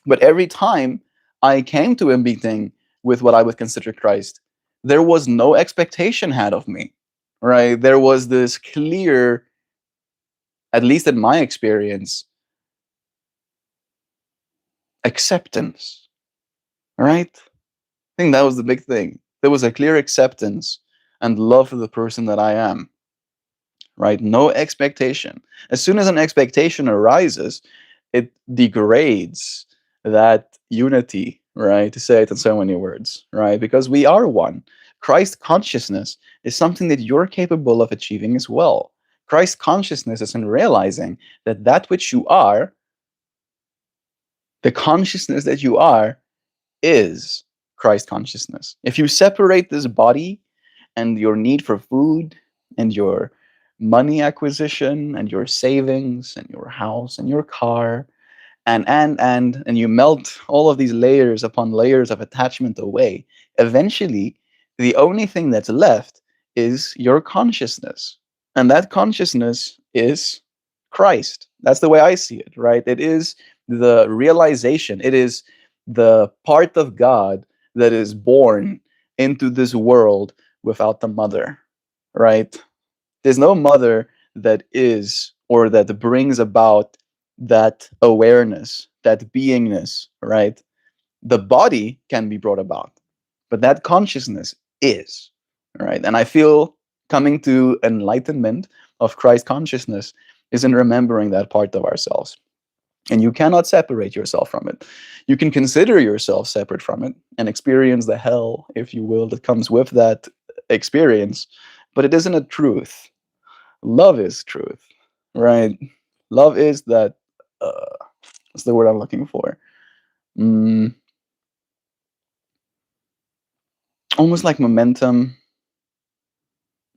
But every time I came to a meeting with what I would consider Christ, there was no expectation had of me, right? There was this clear, at least in my experience, acceptance, right? I think that was the big thing. There was a clear acceptance and love for the person that I am, right? No expectation. As soon as an expectation arises, it degrades that unity, right? To say it in so many words, right? Because we are one. Christ consciousness is something that you're capable of achieving as well. Christ consciousness is in realizing that that which you are, the consciousness that you are, is Christ consciousness. If you separate this body and your need for food and your money acquisition and your savings and your house and your car and you melt all of these layers upon layers of attachment away, eventually the only thing that's left is your consciousness, and that consciousness is Christ. That's the way I see it, right? It is the realization, it is the part of God that is born into this world without the mother, right? There's no mother that is or that brings about that awareness, that beingness, right? The body can be brought about, but that consciousness is, right? And I feel coming to enlightenment of Christ consciousness is in remembering that part of ourselves. And you cannot separate yourself from it. You can consider yourself separate from it and experience the hell, if you will, that comes with that experience, but it isn't a truth. Love is truth, right? Love is that What's the word I'm looking for? Mm, almost like momentum,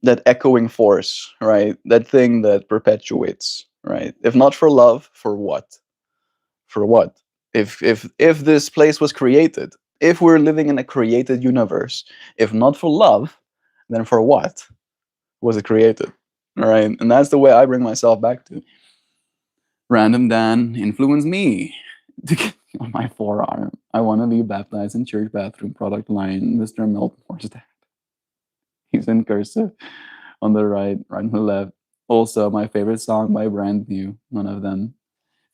that echoing force, right? That thing that perpetuates, right? If not for love, for what? For what? If this place was created, if we're living in a created universe, if not for love, then for what was it created? All right, and that's the way I bring myself back to. Random Dan influenced me to get on my forearm. I want to be baptized in church bathroom. Product line, Mr. MeltMore's dad. He's in cursive on the right on the left. Also, my favorite song by Brand New, one of them.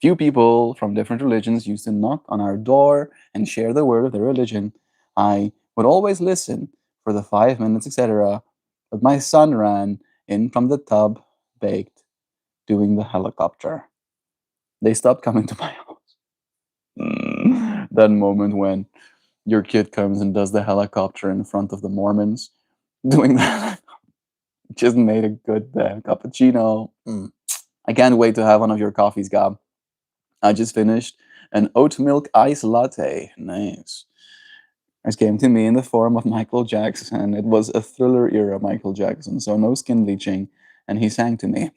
Few people from different religions used to knock on our door and share the word of their religion. I would always listen for the 5 minutes, etc. But my son ran in from the tub, baked, doing the helicopter. They stopped coming to my house. That moment when your kid comes and does the helicopter in front of the Mormons, doing that, just made a good cappuccino. I can't wait to have one of your coffees, Gab. I just finished an oat milk ice latte. Nice. It came to me in the form of Michael Jackson. It was a Thriller era Michael Jackson, so no skin bleaching. And he sang to me,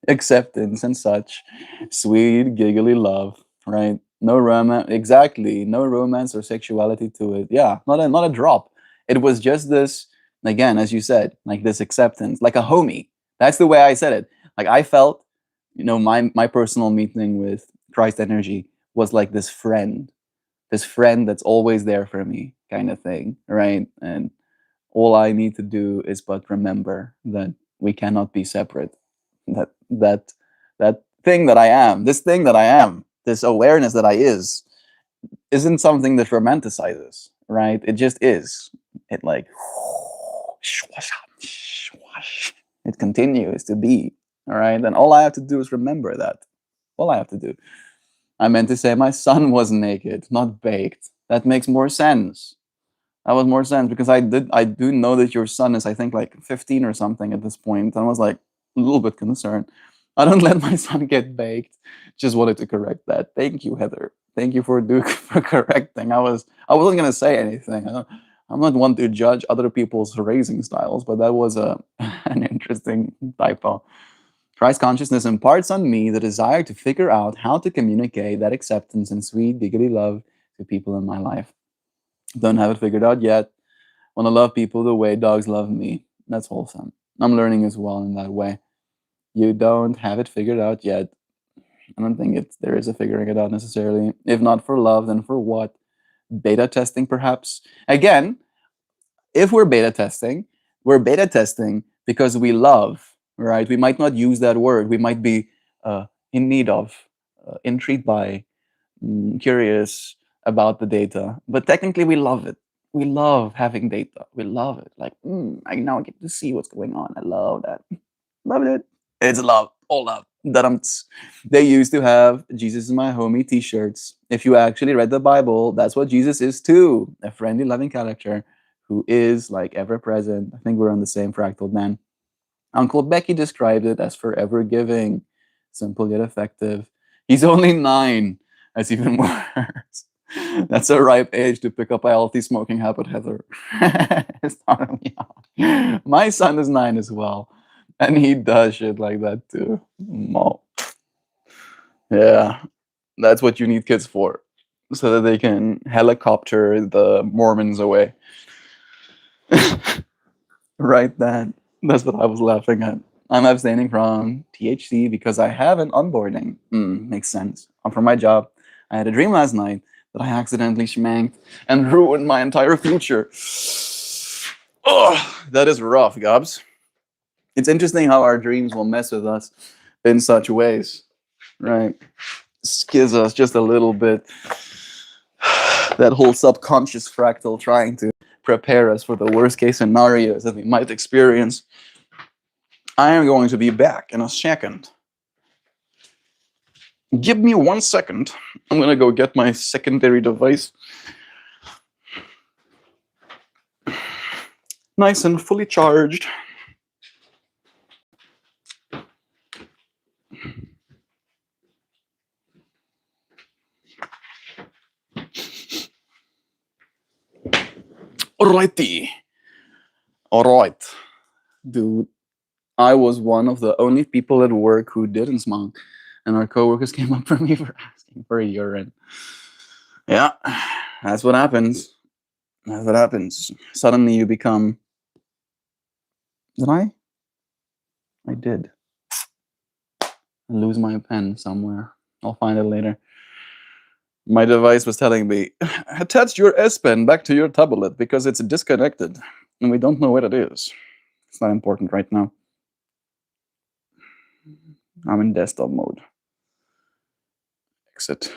acceptance and such, sweet, giggly love, right? No romance, exactly. No romance or sexuality to it. Yeah, not a drop. It was just this, again, as you said, like this acceptance, like a homie. That's the way I said it. Like I felt, my personal meeting with Christ Energy was like this friend that's always there for me, kind of thing, right? And all I need to do is but remember that we cannot be separate. That thing that I am, this thing that I am, this awareness that I isn't something that romanticizes, right? It just is. It like it continues to be. All right. And all I have to do is remember that. All I have to do. I meant to say my son was naked, not baked. That makes more sense. That was more sense because I do know that your son is, I think, like 15 or something at this point. And I was like a little bit concerned. I don't let my son get baked. Just wanted to correct that. Thank you, Heather. Thank you for for correcting. I wasn't gonna say anything. I'm not one to judge other people's raising styles, but that was a an interesting typo. Christ consciousness imparts on me the desire to figure out how to communicate that acceptance and sweet, giggly love to people in my life. Don't have it figured out yet. Want to love people the way dogs love me. That's wholesome. I'm learning as well in that way. You don't have it figured out yet. I don't think there is a figuring it out necessarily. If not for love, then for what? Beta testing, perhaps. Again, if we're beta testing because we love, right? We might not use that word. We might be in need of, intrigued by, curious about the data, but technically we love it. We love having data. We love it. Like, I now get to see what's going on. I love that. Love it. It's love. All love. They used to have Jesus is my homie t-shirts. If you actually read the Bible, that's what Jesus is too. A friendly, loving character who is like ever present. I think we're on the same fractal man. Uncle Becky described it as forever giving, simple yet effective. He's only 9. That's even worse. That's a ripe age to pick up a healthy smoking habit, Heather. Starting me off. My son is 9 as well, and he does shit like that too. Mo. Yeah, that's what you need kids for, so that they can helicopter the Mormons away. Right then. That's what I was laughing at. I'm abstaining from THC because I have an onboarding. Makes sense. I'm from my job. I had a dream last night that I accidentally schmanked and ruined my entire future. Oh, that is rough, Gobs. It's interesting how our dreams will mess with us in such ways, right? Gives us just a little bit that whole subconscious fractal trying to prepare us for the worst case scenarios that we might experience. I am going to be back in a second. Give me 1 second. I'm going to go get my secondary device. Nice and fully charged. Alrighty. Alright. Dude, I was one of the only people at work who didn't smoke, and our coworkers came up for me for asking for a urine. Yeah, that's what happens. That's what happens. Suddenly you become. Did I? I did. I lose my pen somewhere. I'll find it later. My device was telling me, attach your S Pen back to your tablet because it's disconnected and we don't know what it is. It's not important right now. I'm in desktop mode. Exit.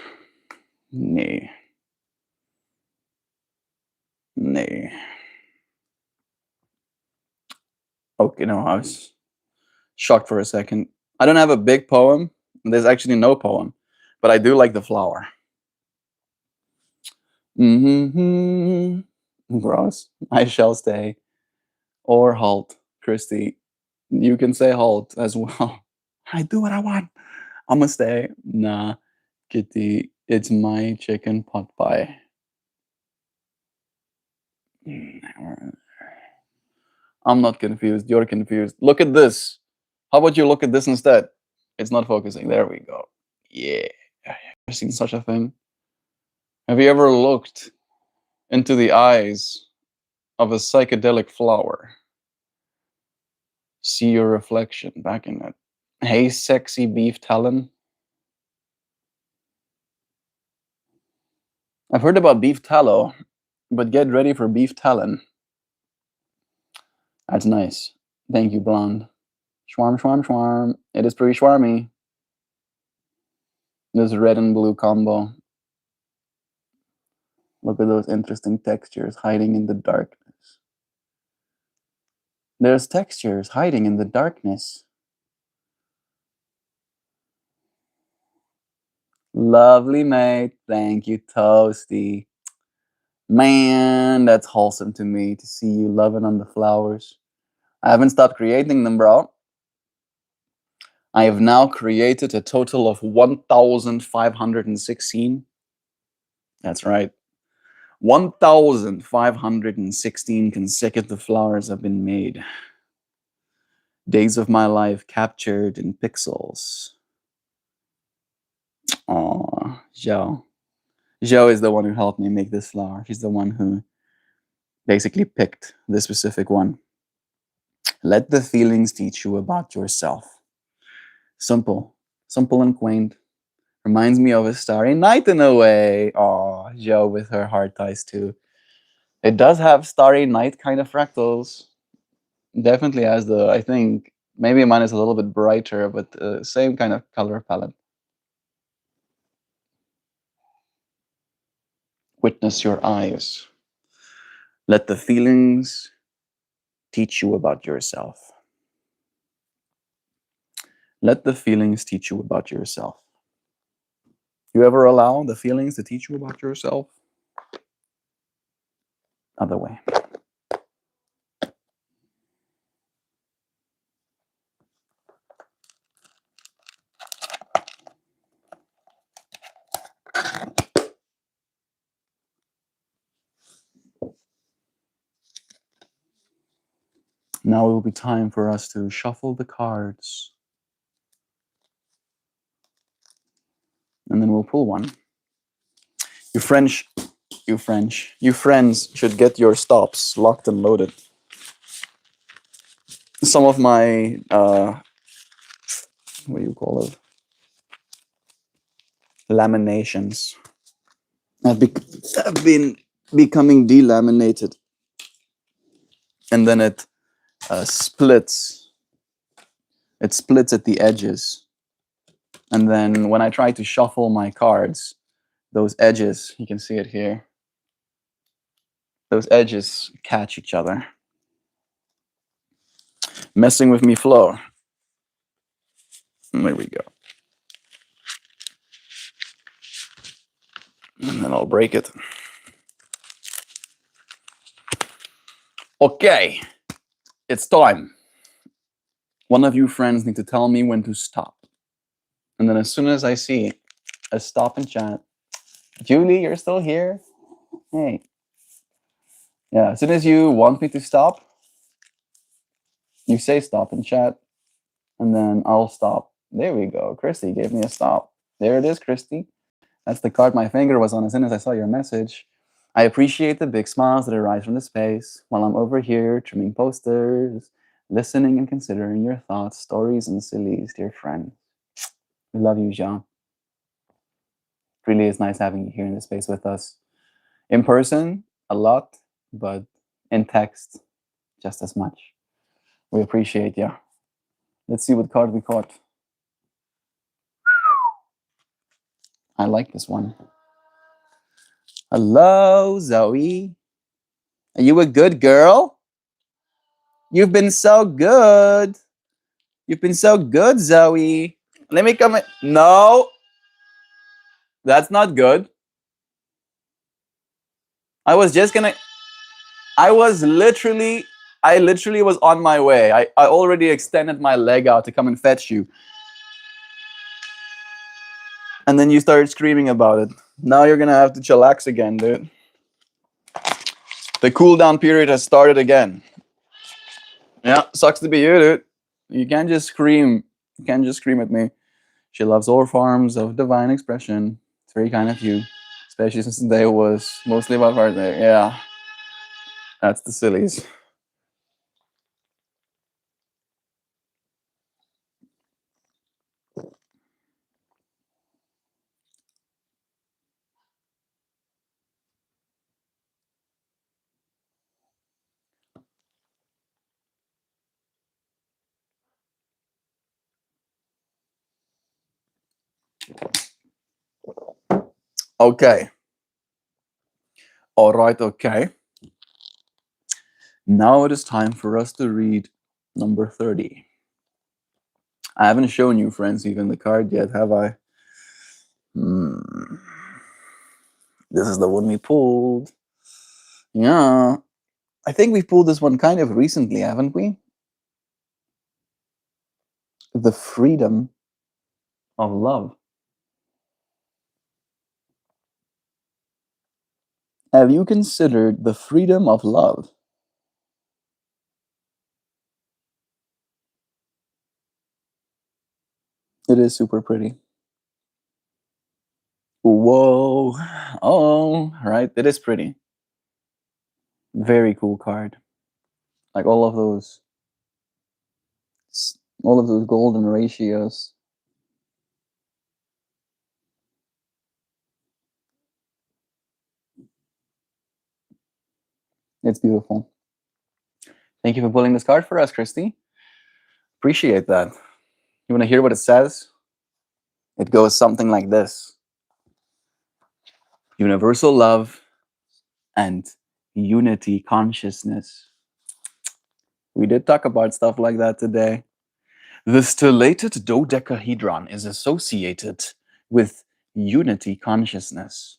Nay. Nay. Okay, no, I was shocked for a second. I don't have a big poem. There's actually no poem, but I do like the flower. Gross. I shall stay. Or halt. Christy, you can say halt as well. I do what I want. I'm gonna stay. Nah, Kitty, it's my chicken pot pie. I'm not confused. You're confused. Look at this. How about you look at this instead? It's not focusing. There we go. Yeah. Have you ever seen such a thing? Have you ever looked into the eyes of a psychedelic flower? See your reflection back in it. Hey, sexy beef talon. I've heard about beef tallow, but get ready for beef talon. That's nice. Thank you, blonde. Schwarm, schwarm, schwarm. It is pretty schwarmy. This red and blue combo. Look at those interesting textures hiding in the darkness. There's textures hiding in the darkness. Lovely, mate. Thank you, Toasty. Man, that's wholesome to me to see you loving on the flowers. I haven't stopped creating them, bro. I have now created a total of 1,516. That's right. 1,516 consecutive flowers have been made. Days of my life captured in pixels. Aw, Zhao. Zhao is the one who helped me make this flower. She's the one who basically picked this specific one. Let the feelings teach you about yourself. Simple. Simple and quaint. Reminds me of a starry night in a way. Aw, Zhao with her heart ties too. It does have starry night kind of fractals. Definitely has the, I think, maybe mine is a little bit brighter, but same kind of color palette. Witness your eyes. Let the feelings teach you about yourself. Let the feelings teach you about yourself. You ever allow the feelings to teach you about yourself? Other way. Now it will be time for us to shuffle the cards. And then we'll pull one. You friends should get your stops locked and loaded. Some of my, what do you call it? Laminations have been becoming delaminated. And then it splits. It splits at the edges. And then when I try to shuffle my cards, those edges, you can see it here, those edges catch each other, messing with me flow. And there we go. And then I'll break it. Okay, it's time. One of you friends need to tell me when to stop. And then as soon as I see a stop and chat, Julie, you're still here? Hey. Yeah, as soon as you want me to stop, you say stop in chat, and then I'll stop. There we go. Christy gave me a stop. There it is, Christy. That's the card my finger was on as soon as I saw your message. I appreciate the big smiles that arise from the space while I'm over here trimming posters, listening and considering your thoughts, stories, and sillies, dear friend. We love you, Jean. It really is nice having you here in the space with us. In person, a lot, but in text, just as much. We appreciate you. Let's see what card we caught. I like this one. Hello, Zoe. Are you a good girl? You've been so good. You've been so good, Zoe. Let me come in. No, that's not good. I was just gonna. I was literally. I literally was on my way. I already extended my leg out to come and fetch you. And then you started screaming about it. Now you're gonna have to chillax again, dude. The cool down period has started again. Yeah, sucks to be you, dude. You can't just scream. You can't just scream at me. She loves all forms of divine expression. It's very kind of you, especially since today was mostly about Father's Day. Yeah, that's the sillies. Okay. All right, okay. Now it is time for us to read number 30. I haven't shown you, friends, even the card yet, have I? Hmm. This is the one we pulled. Yeah. I think we pulled this one kind of recently, haven't we? The freedom of love. Have you considered the freedom of love? It is super pretty. Whoa. Oh, right. It is pretty. Very cool card. Like all of those golden ratios. It's beautiful. Thank you for pulling this card for us, Christy. Appreciate that. You want to hear what it says? It goes something like this: universal love and unity consciousness. We did talk about stuff like that today. The stellated dodecahedron is associated with unity consciousness.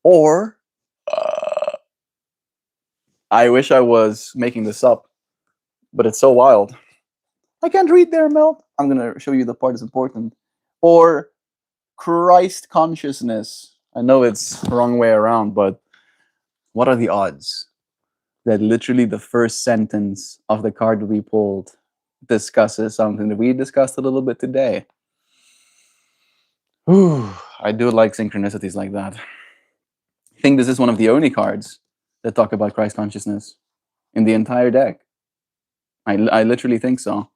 Or, I wish I was making this up, but it's so wild. I can't read there, Mel. I'm going to show you the part that's important. Or Christ consciousness. I know it's the wrong way around, but what are the odds that literally the first sentence of the card we pulled discusses something that we discussed a little bit today? Whew, I do like synchronicities like that. I think this is one of the only cards that talk about Christ consciousness in the entire deck. I literally think so.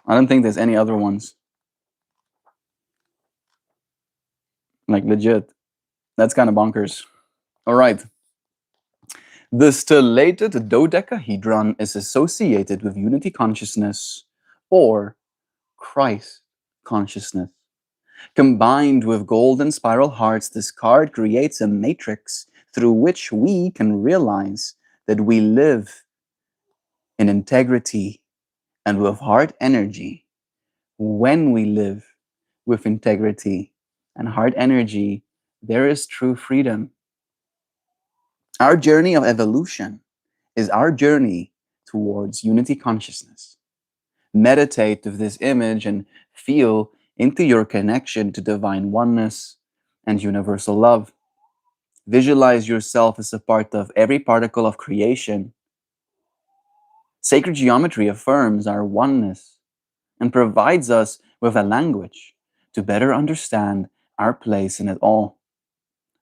I don't think there's any other ones. Like, legit. That's kind of bonkers. All right. The stellated dodecahedron is associated with unity consciousness or Christ consciousness. Combined with golden spiral hearts, this card creates a matrix through which we can realize that we live in integrity and with heart energy. When we live with integrity and heart energy, there is true freedom. Our journey of evolution is our journey towards unity consciousness. Meditate with this image and feel into your connection to divine oneness and universal love. Visualize yourself as a part of every particle of creation. Sacred geometry affirms our oneness and provides us with a language to better understand our place in it all.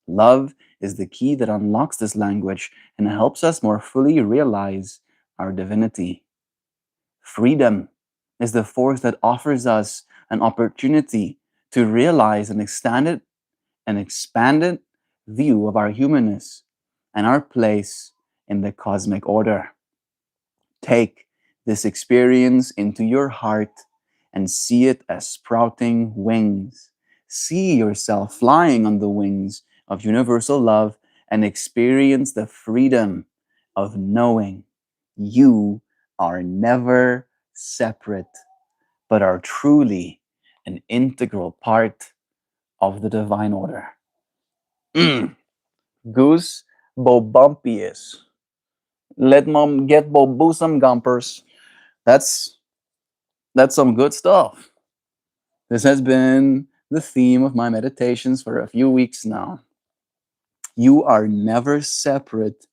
Love is the key that unlocks this language and helps us more fully realize our divinity. Freedom is the force that offers us an opportunity to realize an expanded view of our humanness and our place in the cosmic order. Take this experience into your heart and see it as sprouting wings. See yourself flying on the wings of universal love and experience the freedom of knowing you are never separate, but are truly an integral part of the divine order. Mm. Goose bobumpius. Let mom get boobusum gumpers. That's that's some good stuff. This has been the theme of my meditations for a few weeks now. You are never separate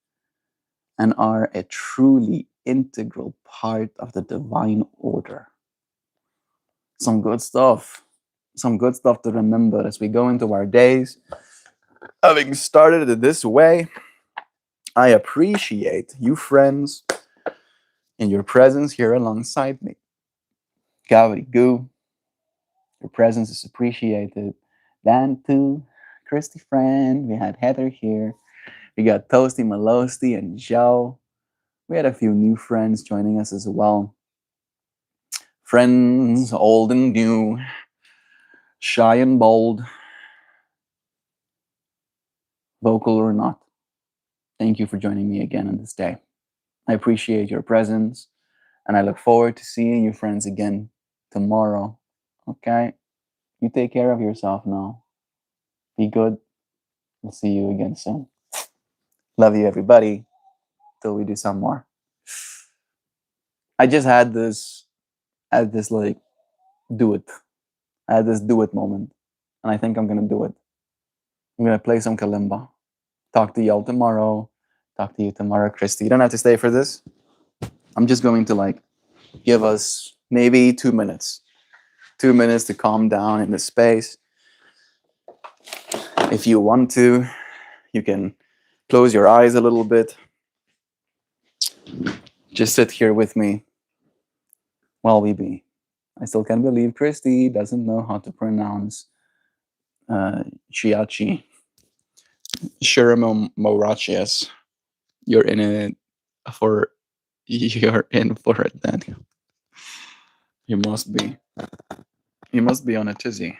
and are a truly integral part of the divine order. Some good stuff. Some good stuff to remember as we go into our days. Having started it this way, I appreciate you, friends, and your presence here alongside me. Gavity Goo, your presence is appreciated. Dan too, Christy friend. We had Heather here. We got Toasty Malosty and Joe. We had a few new friends joining us as well. Friends old and new, shy and bold, vocal or not. Thank you for joining me again on this day. I appreciate your presence and I look forward to seeing you friends again tomorrow. Okay? You take care of yourself now. Be good. We'll see you again soon. Love you, everybody. Till we do some more. I just had this like do it. I had this do it moment, and I think I'm gonna do it. I'm gonna play some kalimba. Talk to y'all tomorrow. Talk to you tomorrow, Christy. You don't have to stay for this. I'm just going to like give us maybe 2 minutes. 2 minutes to calm down in the space. If you want to, you can close your eyes a little bit. Just sit here with me while we be. I still can't believe Christy doesn't know how to pronounce Chiachi. Shiramo Morachias. You're in it for you're in for it, Daniel. You must be. You must be on a tizzy.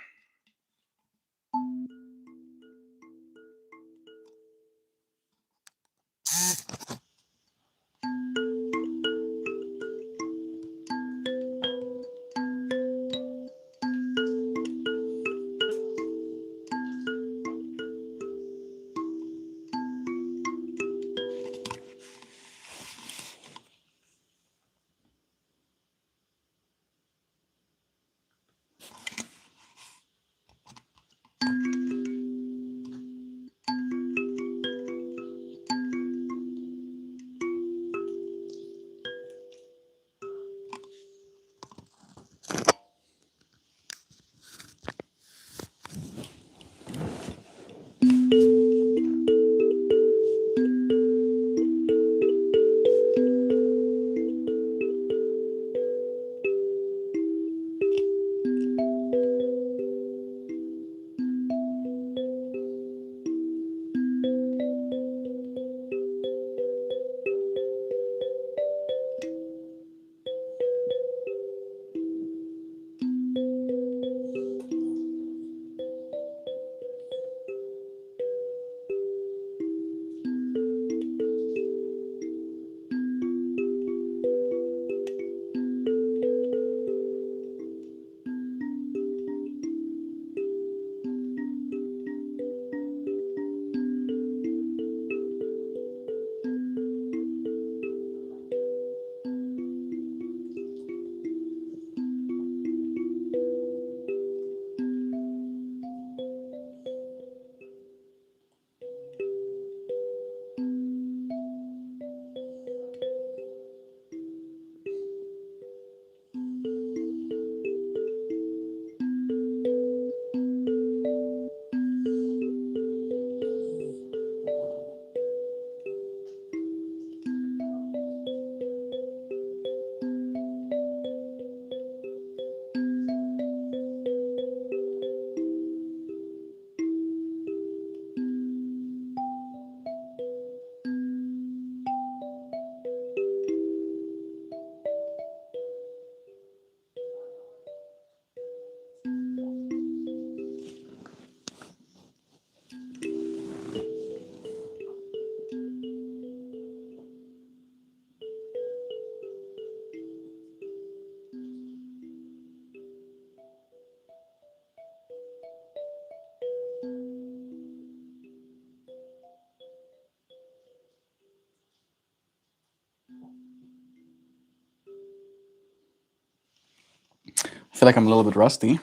I feel like I'm a little bit rusty.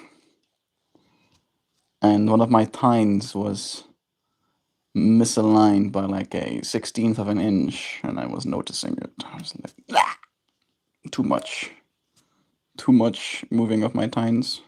And one of my tines was misaligned by like a 16th of an inch, and I was noticing it. I was like, "Ah, too much. Too much moving of my tines."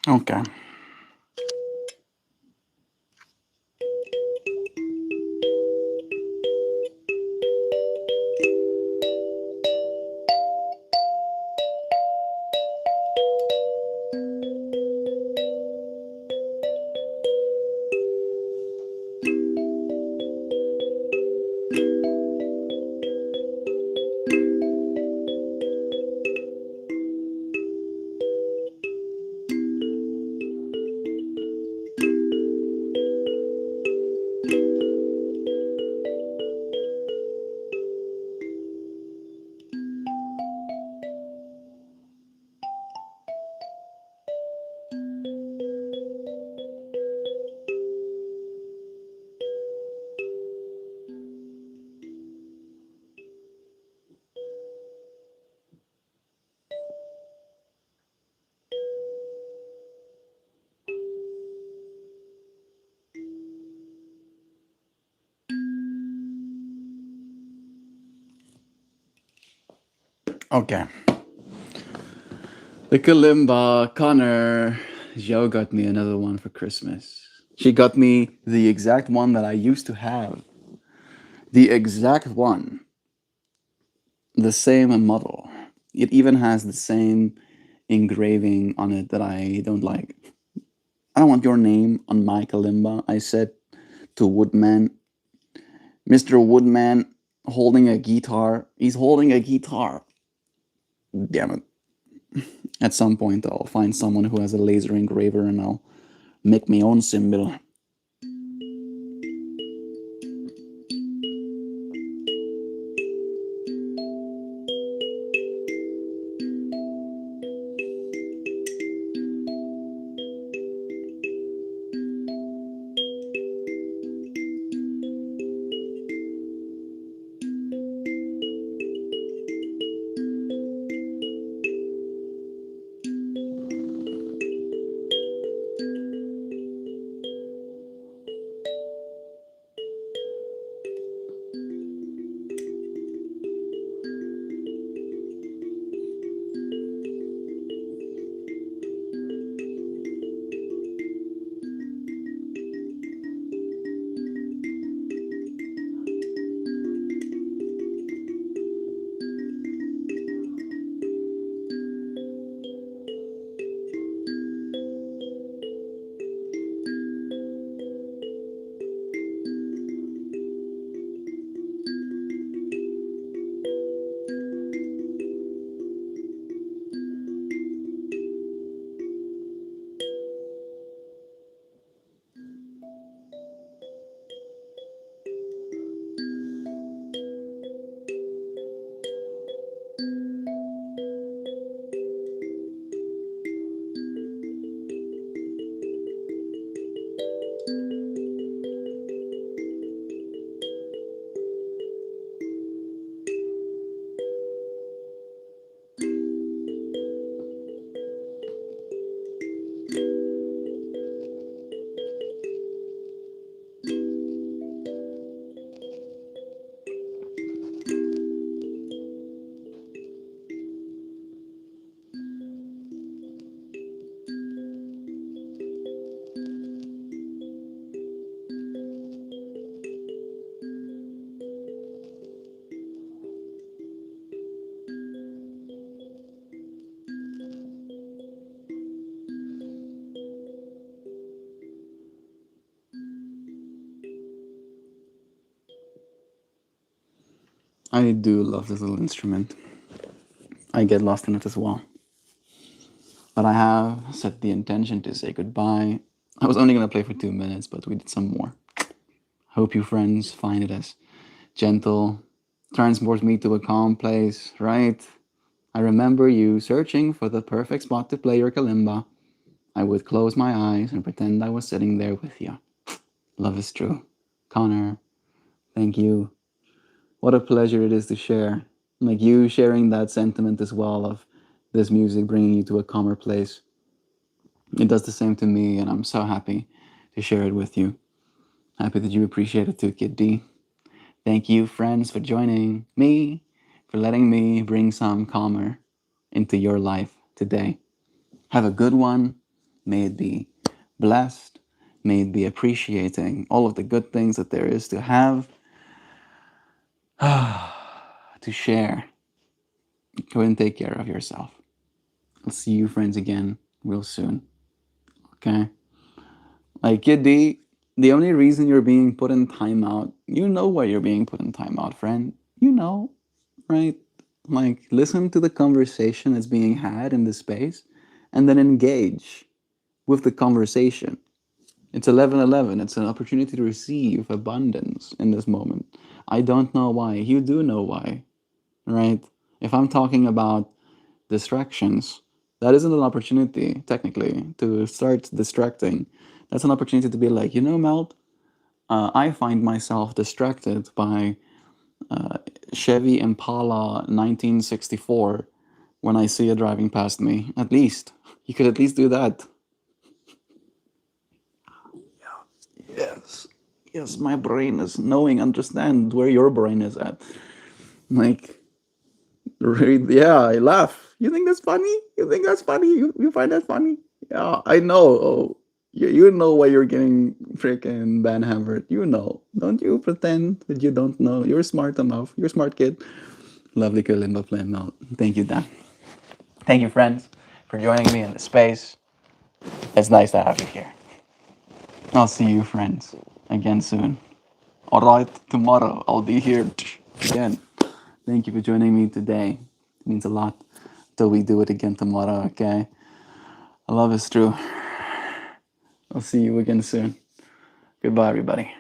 Okay. Okay. The kalimba, Connor. Joe got me another one for Christmas. She got me the exact one that I used to have. The exact one. The same model. It even has the same engraving on it that I don't like. I don't want your name on my kalimba, I said to Woodman. Mr. Woodman holding a guitar. He's holding a guitar. Damn it. At some point, I'll find someone who has a laser engraver and I'll make my own symbol. I do love this little instrument. I get lost in it as well. But I have set the intention to say goodbye. I was only gonna play for 2 minutes, but we did some more. Hope you friends find it as gentle, transports me to a calm place, right? I remember you searching for the perfect spot to play your kalimba. I would close my eyes and pretend I was sitting there with you. Love is true. Connor, thank you. What a pleasure it is to share. Like you sharing that sentiment as well of this music bringing you to a calmer place. It does the same to me, and I'm so happy to share it with you. Happy that you appreciate it too, Kid D. Thank you, friends, for joining me, for letting me bring some calmer into your life today. Have a good one. May it be blessed. May it be appreciating all of the good things that there is to have, to share. Go and take care of yourself. I'll see you, friends, again real soon. Okay? Like, Kid D, the only reason you're being put in timeout, you know why you're being put in timeout, friend. You know, right? Like, listen to the conversation that's being had in this space and then engage with the conversation. It's 11:11. It's an opportunity to receive abundance in this moment. I don't know why. You do know why, right? If I'm talking about distractions, that isn't an opportunity, technically, to start distracting. That's an opportunity to be like, Melt, I find myself distracted by Chevy Impala 1964 when I see it driving past me. At least. You could at least do that. Yes. Yes, my brain is knowing, understand where your brain is at. Like, yeah, I laugh. You think that's funny? You think that's funny? You find that funny? Yeah, I know. Oh, you know why you're getting freaking banhammered. You know. Don't you pretend that you don't know. You're smart enough. You're a smart kid. Lovely Kalimba playing out. Thank you, Dan. Thank you, friends, for joining me in the space. It's nice to have you here. I'll see you, friends, again soon. Alright, tomorrow I'll be here again. Thank you for joining me today. It means a lot. Till we do it again tomorrow, okay? Love is true. I'll see you again soon. Goodbye, everybody.